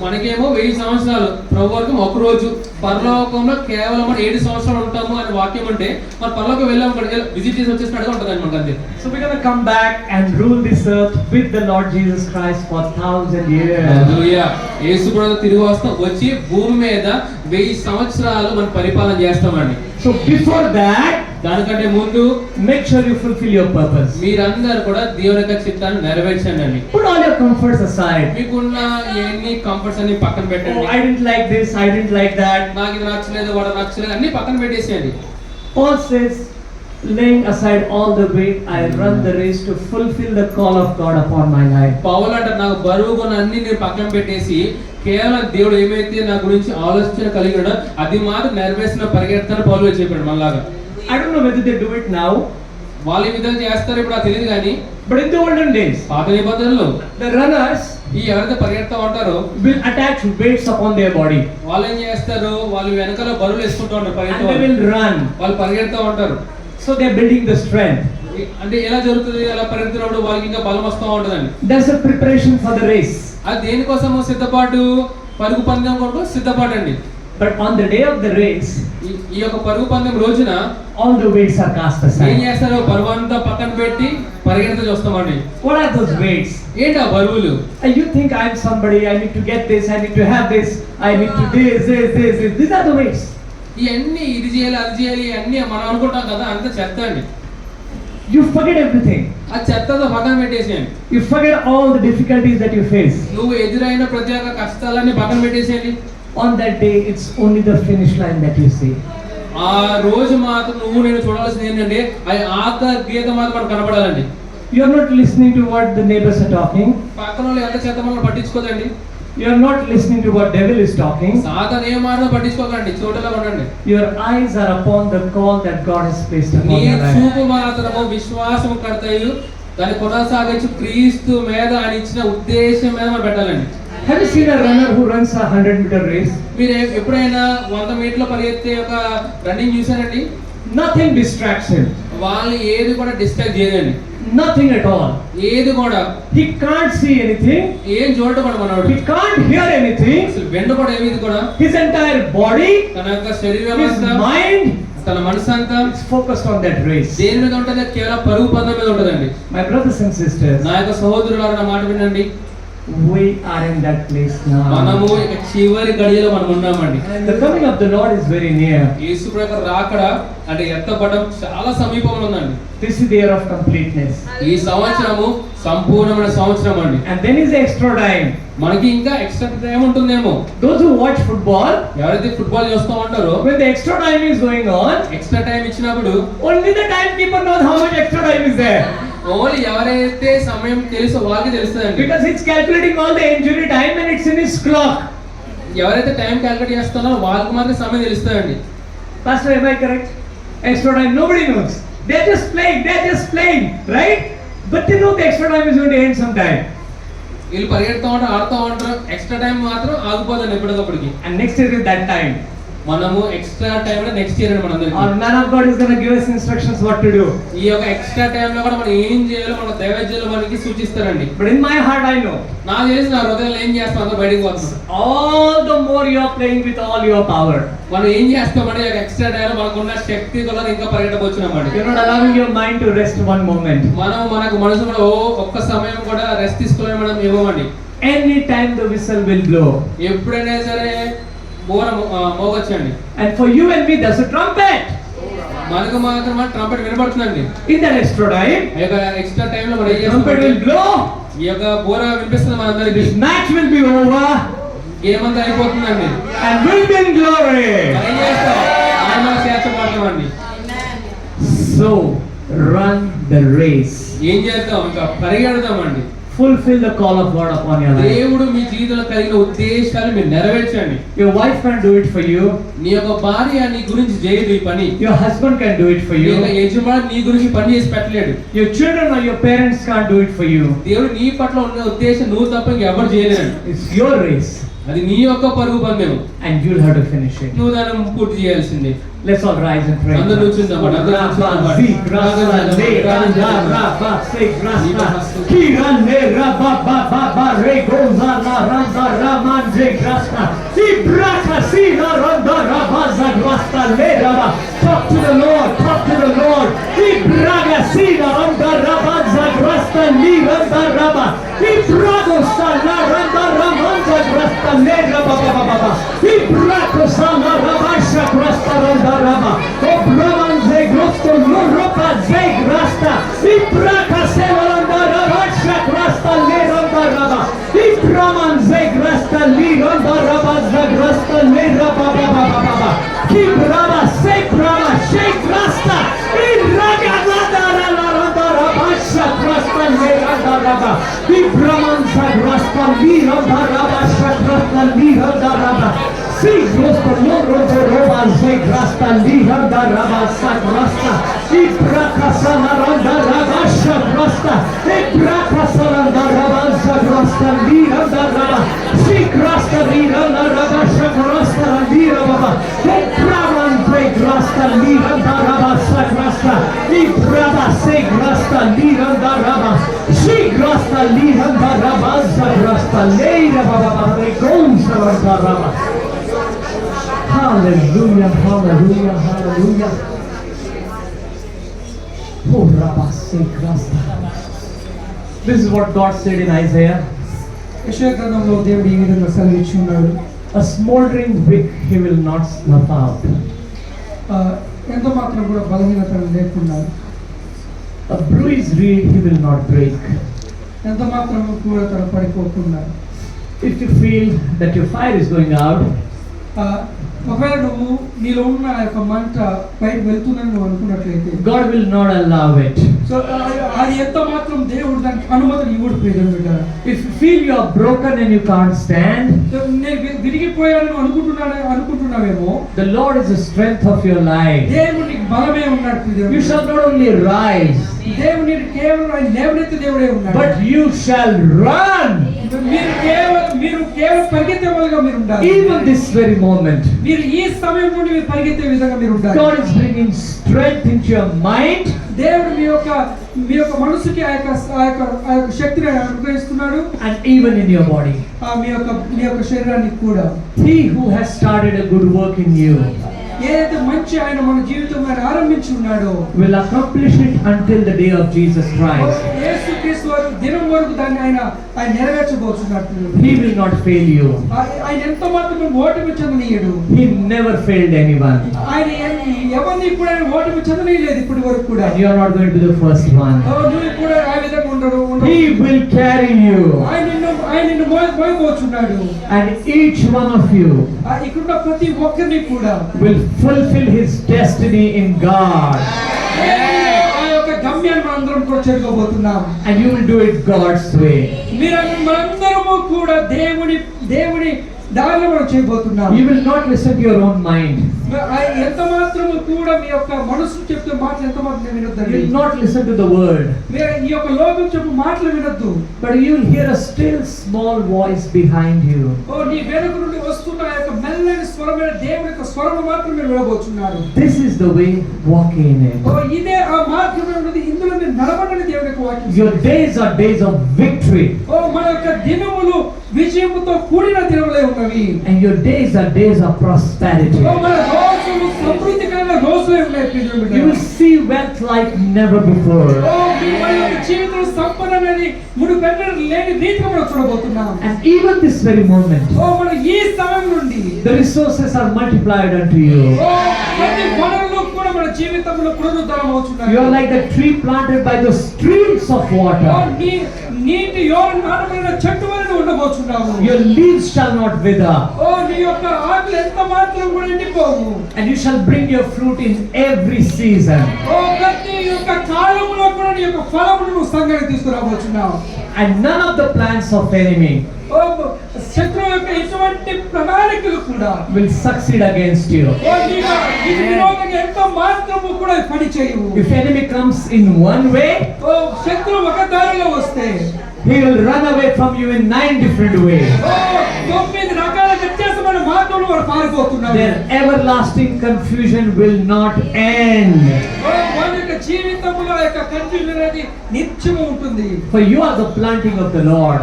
A: మనకేమో 1000 సంవత్సరాలు, ప్రభు వరకు ఒక రోజు. పరలోకంలో కేవలం మనం 7 సంవత్సరాలు ఉంటాము అని వాక్యం అంటే మన పరలోకం వెళ్ళాము విజిట్ చేసి వచ్చేసినట్టుగా ఉంటుంది అనమాట అంతే.
B: So we're going to come back and rule this earth with the Lord Jesus Christ for 1,000 years.
A: హల్లెలూయా. యేసు ప్రభువు తిరిగి వచ్చి భూమి మీద 1000 సంవత్సరాలు మనం పరిపాలన చేస్తామండి.
B: So before that,
A: దానికంటే ముందు
B: make sure you fulfill your purpose.
A: మీరందరూ కూడా దేవుని యొక్క చిత్తాన్ని నెరవేర్చండి.
B: Put all your comforts aside.
A: మీకున్న ఎన్ని కంఫర్ట్స్ అన్ని పక్కన పెట్టండి.
B: Oh, I didn't like this, I didn't like that.
A: నాకు ఇది నచ్చలేదు, వాడు నచ్చలేదు, అన్ని పక్కన పెట్టేసేయండి.
B: Paul says, laying aside all the weight, I run the race to fulfill the call of God upon my life.
A: పౌలు అంటే నాకు బరువుగా అన్ని నేను పక్కన పెట్టేసి కేవలం దేవుడు ఏమైతే నా గురించి ఆలోచన కలిగి ఉన్నాడో అది మాత్రం నెరవేర్చిన పరిగెత్తాను పౌలు చెప్పాడు మనలాగా.
B: I don't know whether they do it now,
A: వాళ్ళు ఈ విధంగా చేస్తారు ఇప్పుడు నాకు తెలియదు కానీ
B: but in the olden days,
A: పాత నిబంధనలు
B: the runners
A: ఈ ఎవరైతే పరిగెడతా ఉంటారో
B: will attach weights upon their body
A: వాళ్ళు ఏం చేస్తారు, వాళ్ళు వెనకాల బరువులు వేసుకుంటూ ఉంటారు
B: and
A: పరిగెత్తే
B: they
A: వాళ్ళు.
B: will run.
A: వాళ్ళు పరిగెడతా ఉంటారు.
B: So they are building the strength.
A: అంటే ఎలా జరుగుతుంది, అలా పరిగెత్తినప్పుడు వాళ్ళకి ఇంకా బలం వస్తూ ఉంటుందండి.
B: There's a preparation for the race.
A: అది దేనికోసము సిద్ధపాటు, పరుగు పందెం కొరకు సిద్ధపాటు అండి.
B: But on the day of the race,
A: ఈ యొక్క పరుగు పందెం రోజున
B: all the weights are cast
A: ఏం
B: aside.
A: చేస్తారు, బరువు అంతా పక్కన పెట్టి పరిగెడతా చూస్తామండి.
B: What are those weights?
A: ఏంటి ఆ బరువులు?
B: You think I'm somebody, I need to get this, I need to have this, I need to this. These are the weights.
A: ఇవన్నీ ఇది చేయాలి, అది చేయాలి, అన్ని మనం అనుకుంటాం కదా, అంత చెత్త అండి.
B: You forget everything.
A: ఆ చెత్తతో పక్కన పెట్టేసేయండి.
B: You forget all the difficulties that you face.
A: నువ్వు ఎదురైన ప్రతి ఒక్క కష్టాలన్నీ పక్కన పెట్టేసేయండి.
B: On that day, it's only the finish line that you see.
A: ఆ రోజు మాత్రం నువ్వు నేను చూడాల్సింది ఏంటంటే ఆ ఆఖరి గీత మాత్రం మనకు కనపడాలండి.
B: You are not listening to what the neighbors are talking.
A: పక్కన వాళ్ళు ఎంత చెత్త మనం పట్టించుకోదండి.
B: You are not listening to what devil is talking.
A: సాతాను ఏ మాటలు పట్టించుకోకండి, చోటలో ఉండండి.
B: Your eyes are upon the call that God has placed
A: నీ
B: upon your life.
A: చూపు మాత్రము విశ్వాసం కడతాయి, దాన్ని కొనసాగించి క్రీస్తు మీద ఆయన ఇచ్చిన ఉద్దేశం మీద మనం పెట్టాలండి.
B: Have you seen a runner who runs a 100-meter race?
A: మీరు ఎప్పుడైనా 100 మీటర్ల పరిగెత్తే ఒక రన్నింగ్ చూసారండి?
B: Nothing distracts him.
A: వాళ్ళు ఏది కూడా డిస్ట్రాక్ట్ చేయదండి,
B: Nothing at all.
A: ఏది కూడా.
B: He can't see anything.
A: ఏం చూడటం కూడా మనవాడు,
B: He can't hear anything.
A: అసలు వెంట కూడా ఏది కూడా.
B: His entire body,
A: తన యొక్క శరీరం
B: his
A: అంతా,
B: mind
A: తన మనసు అంతా
B: is focused on that race.
A: దేని మీద ఉంటుంది, కేవలం పరుగు పందెం మీద ఉంటుందండి.
B: My brothers and sisters,
A: నా యొక్క సహోదరులారా నా మాట వినండి,
B: we are in that place now.
A: మనము ఇక చివరి గడియలో మనం ఉన్నామండి.
B: The coming of the Lord is very near.
A: యేసు ప్రభు రాకడ అంటే ఎత్తపడడం చాలా సమీపంలో ఉందండి.
B: This is the year of completeness.
A: ఈ సంవత్సరము సంపూర్ణమైన సంవత్సరం అండి.
B: And then is the extra time.
A: మనకి ఇంకా ఎక్స్ట్రా టైం ఉంటుందేమో.
B: Those who watch football,
A: ఎవరైతే ఫుట్బాల్ చూస్తూ ఉంటారో
B: when the extra time is going on,
A: extra time ఇచ్చినప్పుడు
B: only the timekeeper knows how much extra time is there.
A: Only ఎవరైతే సమయం తెలుసో వాళ్ళకి తెలుస్తుందండి.
B: Because it's calculating all the injury time and it's in his clock.
A: ఎవరైతే time calculate చేస్తున్నారో వాళ్ళకి మాత్రం సమయం తెలుస్తుందండి.
B: Pastor, am I correct? Extra time, nobody knows. They're just playing, right? But they know the extra time is going to end sometime.
A: వీళ్ళు పరిగెడుతూ ఉంటారు, ఆడుతూ ఉంటారు, ఎక్స్ట్రా టైం మాత్రం ఆగిపోతుంది ఎప్పటికప్పటికి.
B: And next year is that time.
A: మనము extra time next year అండి మనందరికీ.
B: Our man of God is going to give us instructions what to do.
A: ఈ యొక్క ఎక్స్ట్రా టైం లో కూడా మనం ఏం చేయాలో మన దైవజనులు మనకి సూచిస్తారండి.
B: But in my heart I know.
A: నాకు తెలిసి నా హృదయంలో ఏం చేస్తాం అందరూ బయటికి పోతున్నాం.
B: All the more you are playing with all your power.
A: మనం ఏం చేస్తామంటే ఎక్స్ట్రా టైం లో మనకున్న శక్తి వల్ల ఇంకా పరిగెట్టబోతున్నామండి.
B: You're not allowing your mind to rest one moment.
A: మనకు మనసు కూడా ఒక్క సమయం కూడా రెస్ట్ తీసుకోవాలని మనం ఇవ్వమండి.
B: Any time the whistle will blow.
A: ఎప్పుడైనా సరే బోర మోగొచ్చండి.
B: And for you and me there's a trumpet.
A: మనకు మాత్రం ట్రంపెట్ వినబడుతుందండి.
B: In that extra time,
A: ఈ యొక్క ఎక్స్ట్రా టైం లో మనం ఏం
B: trumpet will
A: చేస్తాం?
B: blow.
A: ఈ యొక్క బోర వినిపిస్తుంది మనందరికీ.
B: This match will be over.
A: Game అంతా అయిపోతుందండి.
B: And we'll be in glory.
A: మనం ఏం చేస్తాం? ఆయన చేర్చబడతామండి.
B: So run the race.
A: ఏం చేద్దాం? ఇంకా పరిగెడదామండి.
B: Fulfill the call of God upon your life.
A: దేవుడు మీ జీవితంలో కలిగిన ఉద్దేశాలు మీరు నెరవేర్చండి.
B: Your wife can do it for you.
A: నీ యొక్క భార్య నీ గురించి చేయదు ఈ పని.
B: Your husband can do it for
A: నీ యొక్క
B: you.
A: యజమాని నీ గురించి పని చేసి పెట్టలేడు.
B: Your children or your parents can't do it for you.
A: దేవుడు నీ పట్ల ఉన్న ఉద్దేశం నువ్వు తప్ప ఇంకెవరు చేయలేడు.
B: It's your race
A: అది నీ యొక్క పరుగు పందెం.
B: and you'll have to finish it.
A: నువ్వు దాన్ని పూర్తి చేయాల్సిందే.
B: Let's all rise and pray.
A: అందరూ కూర్చుందామండి. అందరూ కూర్చుందామండి.
B: Talk to the Lord, talk to the Lord. Keep Rama, shake Rama, shake Rasta. In Raga Rada Rada Rabasha Rasta Rada Rada. Keep Raman Rasta Rada Rabasha Rasta Rada Rada. See Rasta Rada Raba shake Rasta Rada Rabasha Rasta. Keep Raka Sana Rada Rabasha Rasta. Keep Raka Sana Rabasha Rasta Rada Rada. See Rasta Rada Rabasha Rasta Rada Rada. Rasta Liranda Raba Sakrasta, Ibraba Seg Rasta Liranda Raba, Shig Rasta Liranda Raba Sakrasta, Leira Baba Gonza Raba. Hallelujah, hallelujah, hallelujah. Oh Raba Seg Rasta. This is what God said in Isaiah.
D: యెషయా గ్రంథంలో దేవుడు ఈ విధంగా సెలవిచ్చి ఉన్నాడు.
B: A smoldering wick he will not snuff out.
D: ఎంత మాత్రం కూడా బలహీనతలు లేకుండా,
B: A bruised reed he will not break.
D: ఎంత మాత్రం కూడా తను పడిపోకుండా.
B: If you feel that your fire is going out,
D: ఒకవేళ నువ్వు నీలో ఉన్న ఆ యొక్క మంట పైకి వెళ్తుందని నువ్వు అనుకున్నట్లయితే
B: God will not allow it.
D: So అది ఎంత మాత్రం దేవుడు దానికి అనుమతిని ఇవ్వడు ప్రియమైన బిడ్డలారా.
B: If you feel you are broken and you can't stand,
D: so నేను విరిగిపోయాను అనుకుంటున్నావేమో,
B: the Lord is the strength of your life.
D: దేవుడు నీకు బలమే ఉన్నాడు ప్రియమైన
B: You shall not only rise,
D: దేవుడు నీకు కేవలం ఆయన లేవనెత్తే దేవుడే ఉన్నాడు.
B: but you shall run.
D: మీరు కేవలం పరిగెత్తేవాళ్ళుగా మీరు ఉండాలి.
B: Even this very moment,
D: మీరు ఈ సమయం నుండి మీరు పరిగెత్తే విధంగా మీరు ఉండాలి.
B: God is bringing strength into your mind.
D: దేవుడు మీ యొక్క మనసుకి ఆ యొక్క శక్తిని అనుగ్రహిస్తున్నాడు.
B: And even in your body.
D: మీ యొక్క శరీరానికి కూడా.
B: He who has started a good work in you
D: ఏదైతే మంచి ఆయన మన జీవితంలో ఆరంభించి ఉన్నాడో
B: will accomplish it until the day of Jesus Christ.
D: యేసుక్రీస్తు వారు దినం వరకు దాన్ని ఆయన నెరవేర్చబోతున్నాడు.
B: He will not fail you.
D: ఆయన ఎంత మాత్రం ఓటమి చెందనీయడు.
B: He never failed anyone.
D: ఆయన ఎవరిని కూడా ఓటమి చెందనీయలేదు ఇప్పటి వరకు కూడా.
B: You are not going to be the first one.
D: నువ్వు కూడా ఆ విధంగా ఉండడు.
B: He will carry you.
D: ఆయన నిన్ను మోయబోచున్నాడు.
B: And each one of you
D: ఇక్కడ ప్రతి ఒక్కరిని కూడా
B: will fulfill his destiny in God.
D: ఆ యొక్క గమ్యాన్ని మనందరం కూడా చేరుకోబోతున్నాం.
B: And you will do it God's way.
D: మనందరము కూడా దేవుని దానిలో మనం చేయబోతున్నాం.
B: You will not listen to your own mind.
D: ఎంత మాత్రము కూడా మీ యొక్క మనసు చెప్తే మాటలు ఎంత మాత్రం
B: You
D: వినొద్దండి.
B: will not listen to the word.
D: మీరు ఈ యొక్క లోకం చెప్పు మాటలు వినొద్దు.
B: But you will hear a still small voice behind you.
D: నీ వెనుక నుండి వస్తున్న ఆ యొక్క మెల్లని స్వరమైన దేవుని యొక్క స్వరము మాత్రం మీరు వినబోతున్నారు.
B: This is the way, walk in it.
D: ఇదే ఆ మార్గమే ఉన్నది, ఇందులో మీరు నడవడని దేవుని యొక్క వాక్యం.
B: Your days are days of victory.
D: మన యొక్క దినములు విజయముతో కూడిన దినములే ఉన్నవి.
B: And your days are days of prosperity.
D: మన రోజులు సమృద్ధికరమైన రోజులే ఉన్నాయి ప్రియమైన.
B: You will see wealth like never before.
D: మన యొక్క జీవితంలో సంపద అనేది మునుపెన్నడూ లేని రీతిలో మనం చూడబోతున్నాం.
B: And even this very moment,
D: మన ఈ సమయం నుండి
B: the resources are multiplied unto you.
D: ప్రతి వనరులు కూడా మన జీవితంలో పునరుద్ధరణ అవుతున్నాయి.
B: You are like the tree planted by the streams of water.
D: నీటి యోరను నాటబడిన చెట్టు వలె ఉండబోతున్నాము.
B: Your leaves shall not wither.
D: నీ యొక్క ఆకులు ఎంత మాత్రం కూడా ఎండిపోవు.
B: And you shall bring your fruit in every season.
D: ప్రతి యొక్క కాలములో కూడా నీ యొక్క ఫలమును నువ్వు సంఘానికి తీసుకురాబోతున్నావు.
B: And none of the plans of enemy
D: శత్రువు యొక్క ఎటువంటి ప్రణాళికలు కూడా
B: will succeed against you.
D: నీకు విరోధంగా ఎంత మాత్రము కూడా పని చేయవు.
B: If enemy comes in one way,
D: శత్రువు ఒక దారిలో వస్తే
B: he will run away from you in 9 different ways.
D: 9 రకాల వ్యత్యాసమైన మార్గంలో వాడు పారిపోతున్నాడు.
B: Their everlasting confusion will not end.
D: వాళ్ళ యొక్క జీవితంలో యొక్క కన్ఫ్యూజన్ అనేది నిత్యము ఉంటుంది.
B: For you are the planting of the Lord.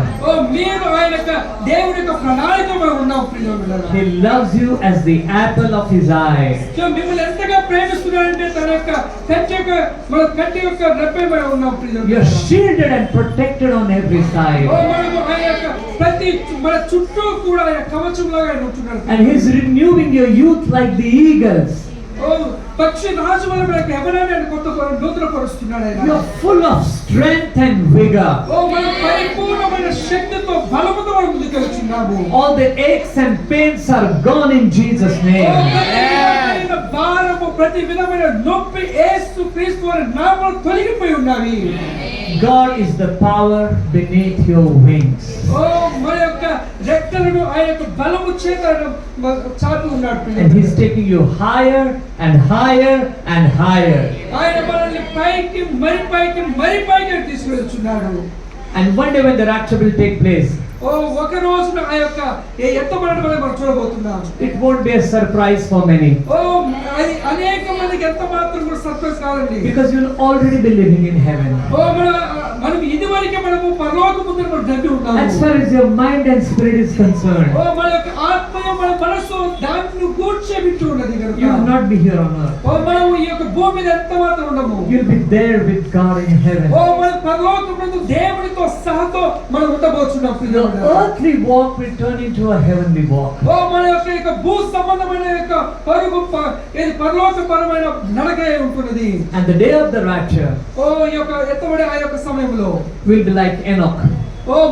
D: మీరు ఆయన యొక్క దేవుని యొక్క ప్రణాళికలో ఉన్నాం ప్రియమైన.
B: He loves you as the apple of his eye.
D: మిమ్మల్ని ఎంతగా ప్రేమిస్తున్నాడంటే తన యొక్క కంటి యొక్క రెప్పపై ఉన్నాం ప్రియమైన.
B: You are shielded and protected on every side.
D: మనకు ఆయన యొక్క ప్రతి మన చుట్టూ కూడా ఆయన కవచంలాగా ఆయన ఉంటున్నాడు.
B: And he is renewing your youth like the eagles.
D: పక్షి రాజు వల్ల మనకు ఎవరైనా కొత్త నూతన పరుస్తున్నాడు ఆయన.
B: You are full of strength and vigor.
D: మన పరిపూర్ణమైన శక్తితో బలముతో మనం ముందుకు వెళ్తున్నాము.
B: All the aches and pains are gone in Jesus' name.
D: భారము ప్రతి విధమైన నొప్పి యేసు క్రీస్తు వారి నామములో తొలగిపోయి ఉన్నవి.
B: God is the power beneath your wings.
D: మన యొక్క రెక్కలను ఆయన యొక్క బలము చేత చాపి ఉన్నాడు.
B: And he's taking you higher and higher and higher.
D: ఆయన మనల్ని పైకి మరి పైకి తీసుకువెళ్తున్నాడు.
B: And one day when the rapture will take place,
D: ఒక రోజున ఆ యొక్క ఎత్తబడడం మనం చూడబోతున్నాం.
B: it won't be a surprise for many.
D: అది అనేక మందికి ఎంత మాత్రం కూడా సర్ప్రైజ్ కాదండి.
B: Because you'll already be living in heaven.
D: మనం ఇదివరకే మనము పరలోకముందు మనం దండి ఉన్నాము.
B: As far as your mind and spirit is concerned,
D: మన యొక్క ఆత్మ మన మనసు దాన్ని గూర్చే వింటూ ఉన్నది కనుక
B: you will not be here on earth.
D: మనము ఈ యొక్క భూమి మీద ఎంత మాత్రం ఉండము.
B: You'll be there with God in heaven.
D: మన పరలోకముందు దేవునితో సహతో మనం ఉండబోతున్నాం.
B: The earthly walk will turn into a heavenly walk.
D: మన యొక్క భూ సంబంధమైన యొక్క పరుగు ఇది పరలోకపరమైన నడక ఉంటున్నది.
B: And the day of the rapture
D: ఈ యొక్క ఎత్తబడే ఆ యొక్క సమయంలో
B: will be like Enoch,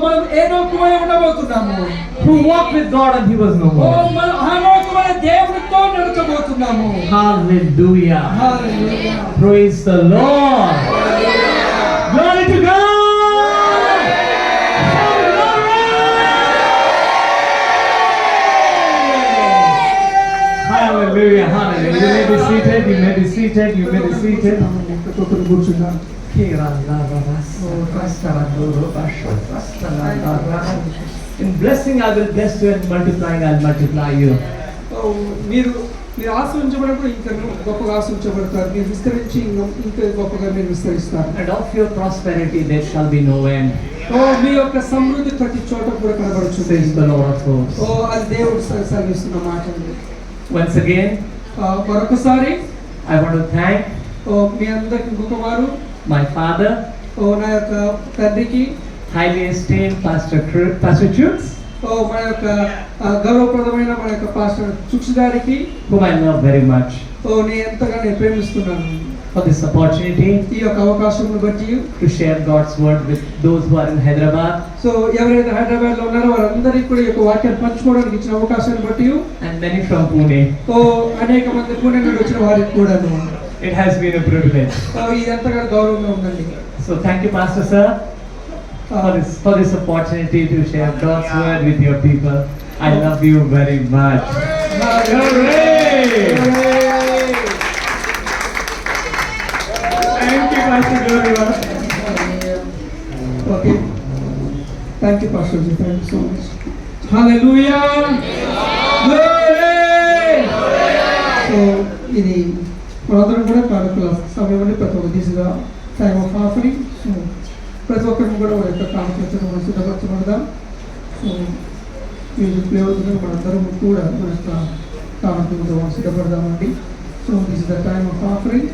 D: మనం ఏనోకు వలె ఉండబోతున్నాము.
B: who walked with God and he was no more.
D: మనం హనోకు వలె దేవునితో నడచబోతున్నాము.
B: Hallelujah.
D: Hallelujah.
B: Praise the Lord. Glory to God. Hallelujah. Hallelujah. You may be seated. You may be seated. You may be seated.
D: కూర్చున్నాను.
B: In blessing I will bless you, and multiplying I will multiply you.
D: మీరు ఆశ్రయించబడినప్పుడు ఇంకా గొప్పగా ఆశ్రయించబడతారు. మీరు విస్తరించి ఇంకా గొప్పగా మీరు విస్తరిస్తారు.
B: And of your prosperity there shall be no end.
D: మీ యొక్క సమృద్ధి ప్రతి చోట కూడా కనబడుతుంది.
B: Says the Lord of hosts.
D: అది దేవుడు సెలవిస్తున్న మాట.
B: Once again,
D: మరొకసారి
B: I want to thank
D: మీ అందరికి ఇంకొకవారు
B: my father,
D: నా యొక్క తండ్రికి,
B: highly esteemed Pastor Chutz,
D: మన యొక్క గౌరవప్రదమైన మన యొక్క పాస్టర్ చుక్స్ గారికి,
B: whom I love very much,
D: నేను ఎంతగానో ప్రేమిస్తున్నాను.
B: for this opportunity
D: ఈ యొక్క అవకాశమును బట్టి
B: to share God's word with those who are in Hyderabad,
D: so ఎవరైతే హైదరాబాద్ లో ఉన్నారో వారందరికీ కూడా ఈ యొక్క వాక్యాన్ని పంచుకోవడానికి ఇచ్చిన అవకాశాన్ని బట్టి,
B: and many from Pune.
D: అనేక మంది పూణే నుండి వచ్చిన వారికి కూడాను
B: It has been a privilege.
D: ఇది ఎంతగానో గౌరవంగా ఉందండి.
B: So thank you, Pastor Sir, for this opportunity to share God's word with your people. I love you very much. Glory! Thank you, Pastor Glory.
D: Okay. Thank you, Pastor Ji. Thank you so much. Hallelujah. Glory. So, ఇది మనందరం కూడా కానుకల సమయం అండి. ప్రతి ఒక్క దిశగా time of offering. So ప్రతి ఒక్కరిని కూడా వారి యొక్క కానుకలతో మనం సిద్ధపరచబడదాం. సో మ్యూజిక్ ప్లే అవుతుంది. మనందరం కూడా మన యొక్క కానుకలతో మనం సిద్ధపడదామండి. So this is the time of offering.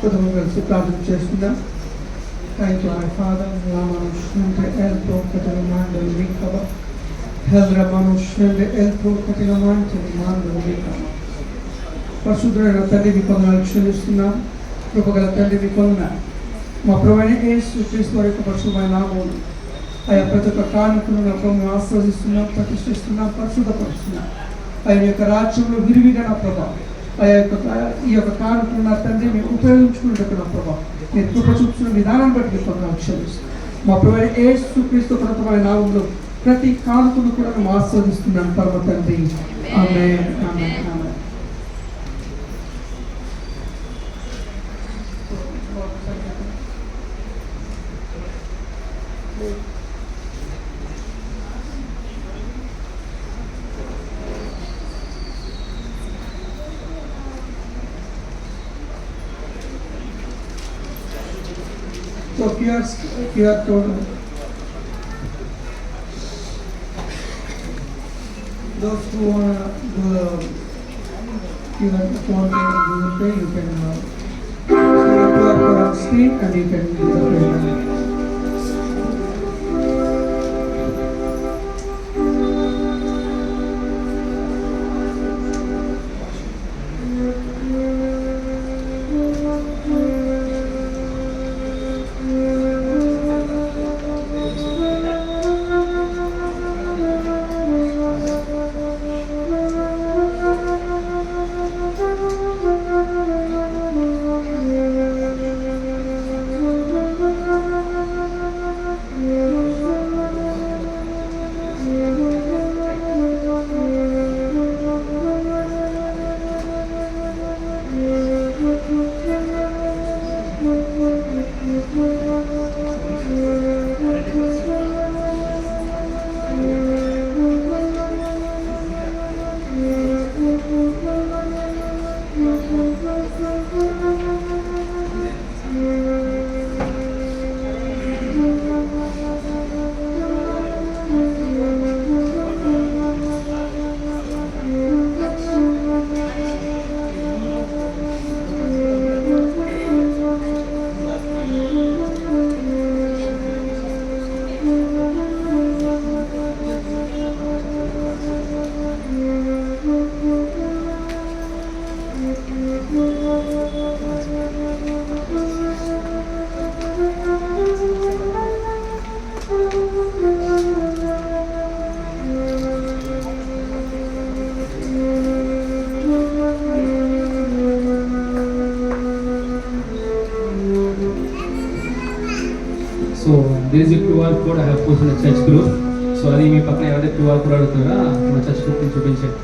D: కొంతమంది కలిసి ప్రార్థన చేసుకుందాం. Thank you, my Father. Ramanushende el procatinamande vikava. Hel Ramanushende el procatinamante mande vikava. పరిశుద్ధుడైన తండ్రి మీ కొందనాలు క్షమిస్తున్నాం. కృపగల తండ్రి మీ కొందనాలు. మా ప్రభువైన యేసుక్రీస్తు వారి యొక్క పరిశుద్ధమైన నామములో ఆయా ప్రతి ఒక్క కానుకను నా ప్రభువును ఆస్వాదిస్తున్నాం, ప్రతిష్ఠిస్తున్నాం, పరిశుద్ధపరుస్తున్నాం. ఆయన యొక్క రాజ్యంలో విరివిగా నా ప్రభావం ఈ యొక్క కానుకను నా తండ్రి మేము ఉపయోగించుకున్నట్టు నా ప్రభావం నేను కృప చూపుతున్న విధానం బట్టి మీకు కొందరు క్షమిస్తున్నాం. మా ప్రభువైన యేసుక్రీస్తు ఉన్నతమైన నామములో ప్రతి కానుకను కూడా మేము ఆస్వాదిస్తున్నాను పరమ తండ్రి. ఆమేన్, ఆమేన్, ఆమేన్. So QR code. Those who want to do QR code and Google Pay, you can see the QR code on screen and you can use the payment.
A: So there is a QR code I have posted in the church group. So అది మీ పక్కన ఎవరైతే QR code అడుగుతారో మన church group నుంచి చూపించండి.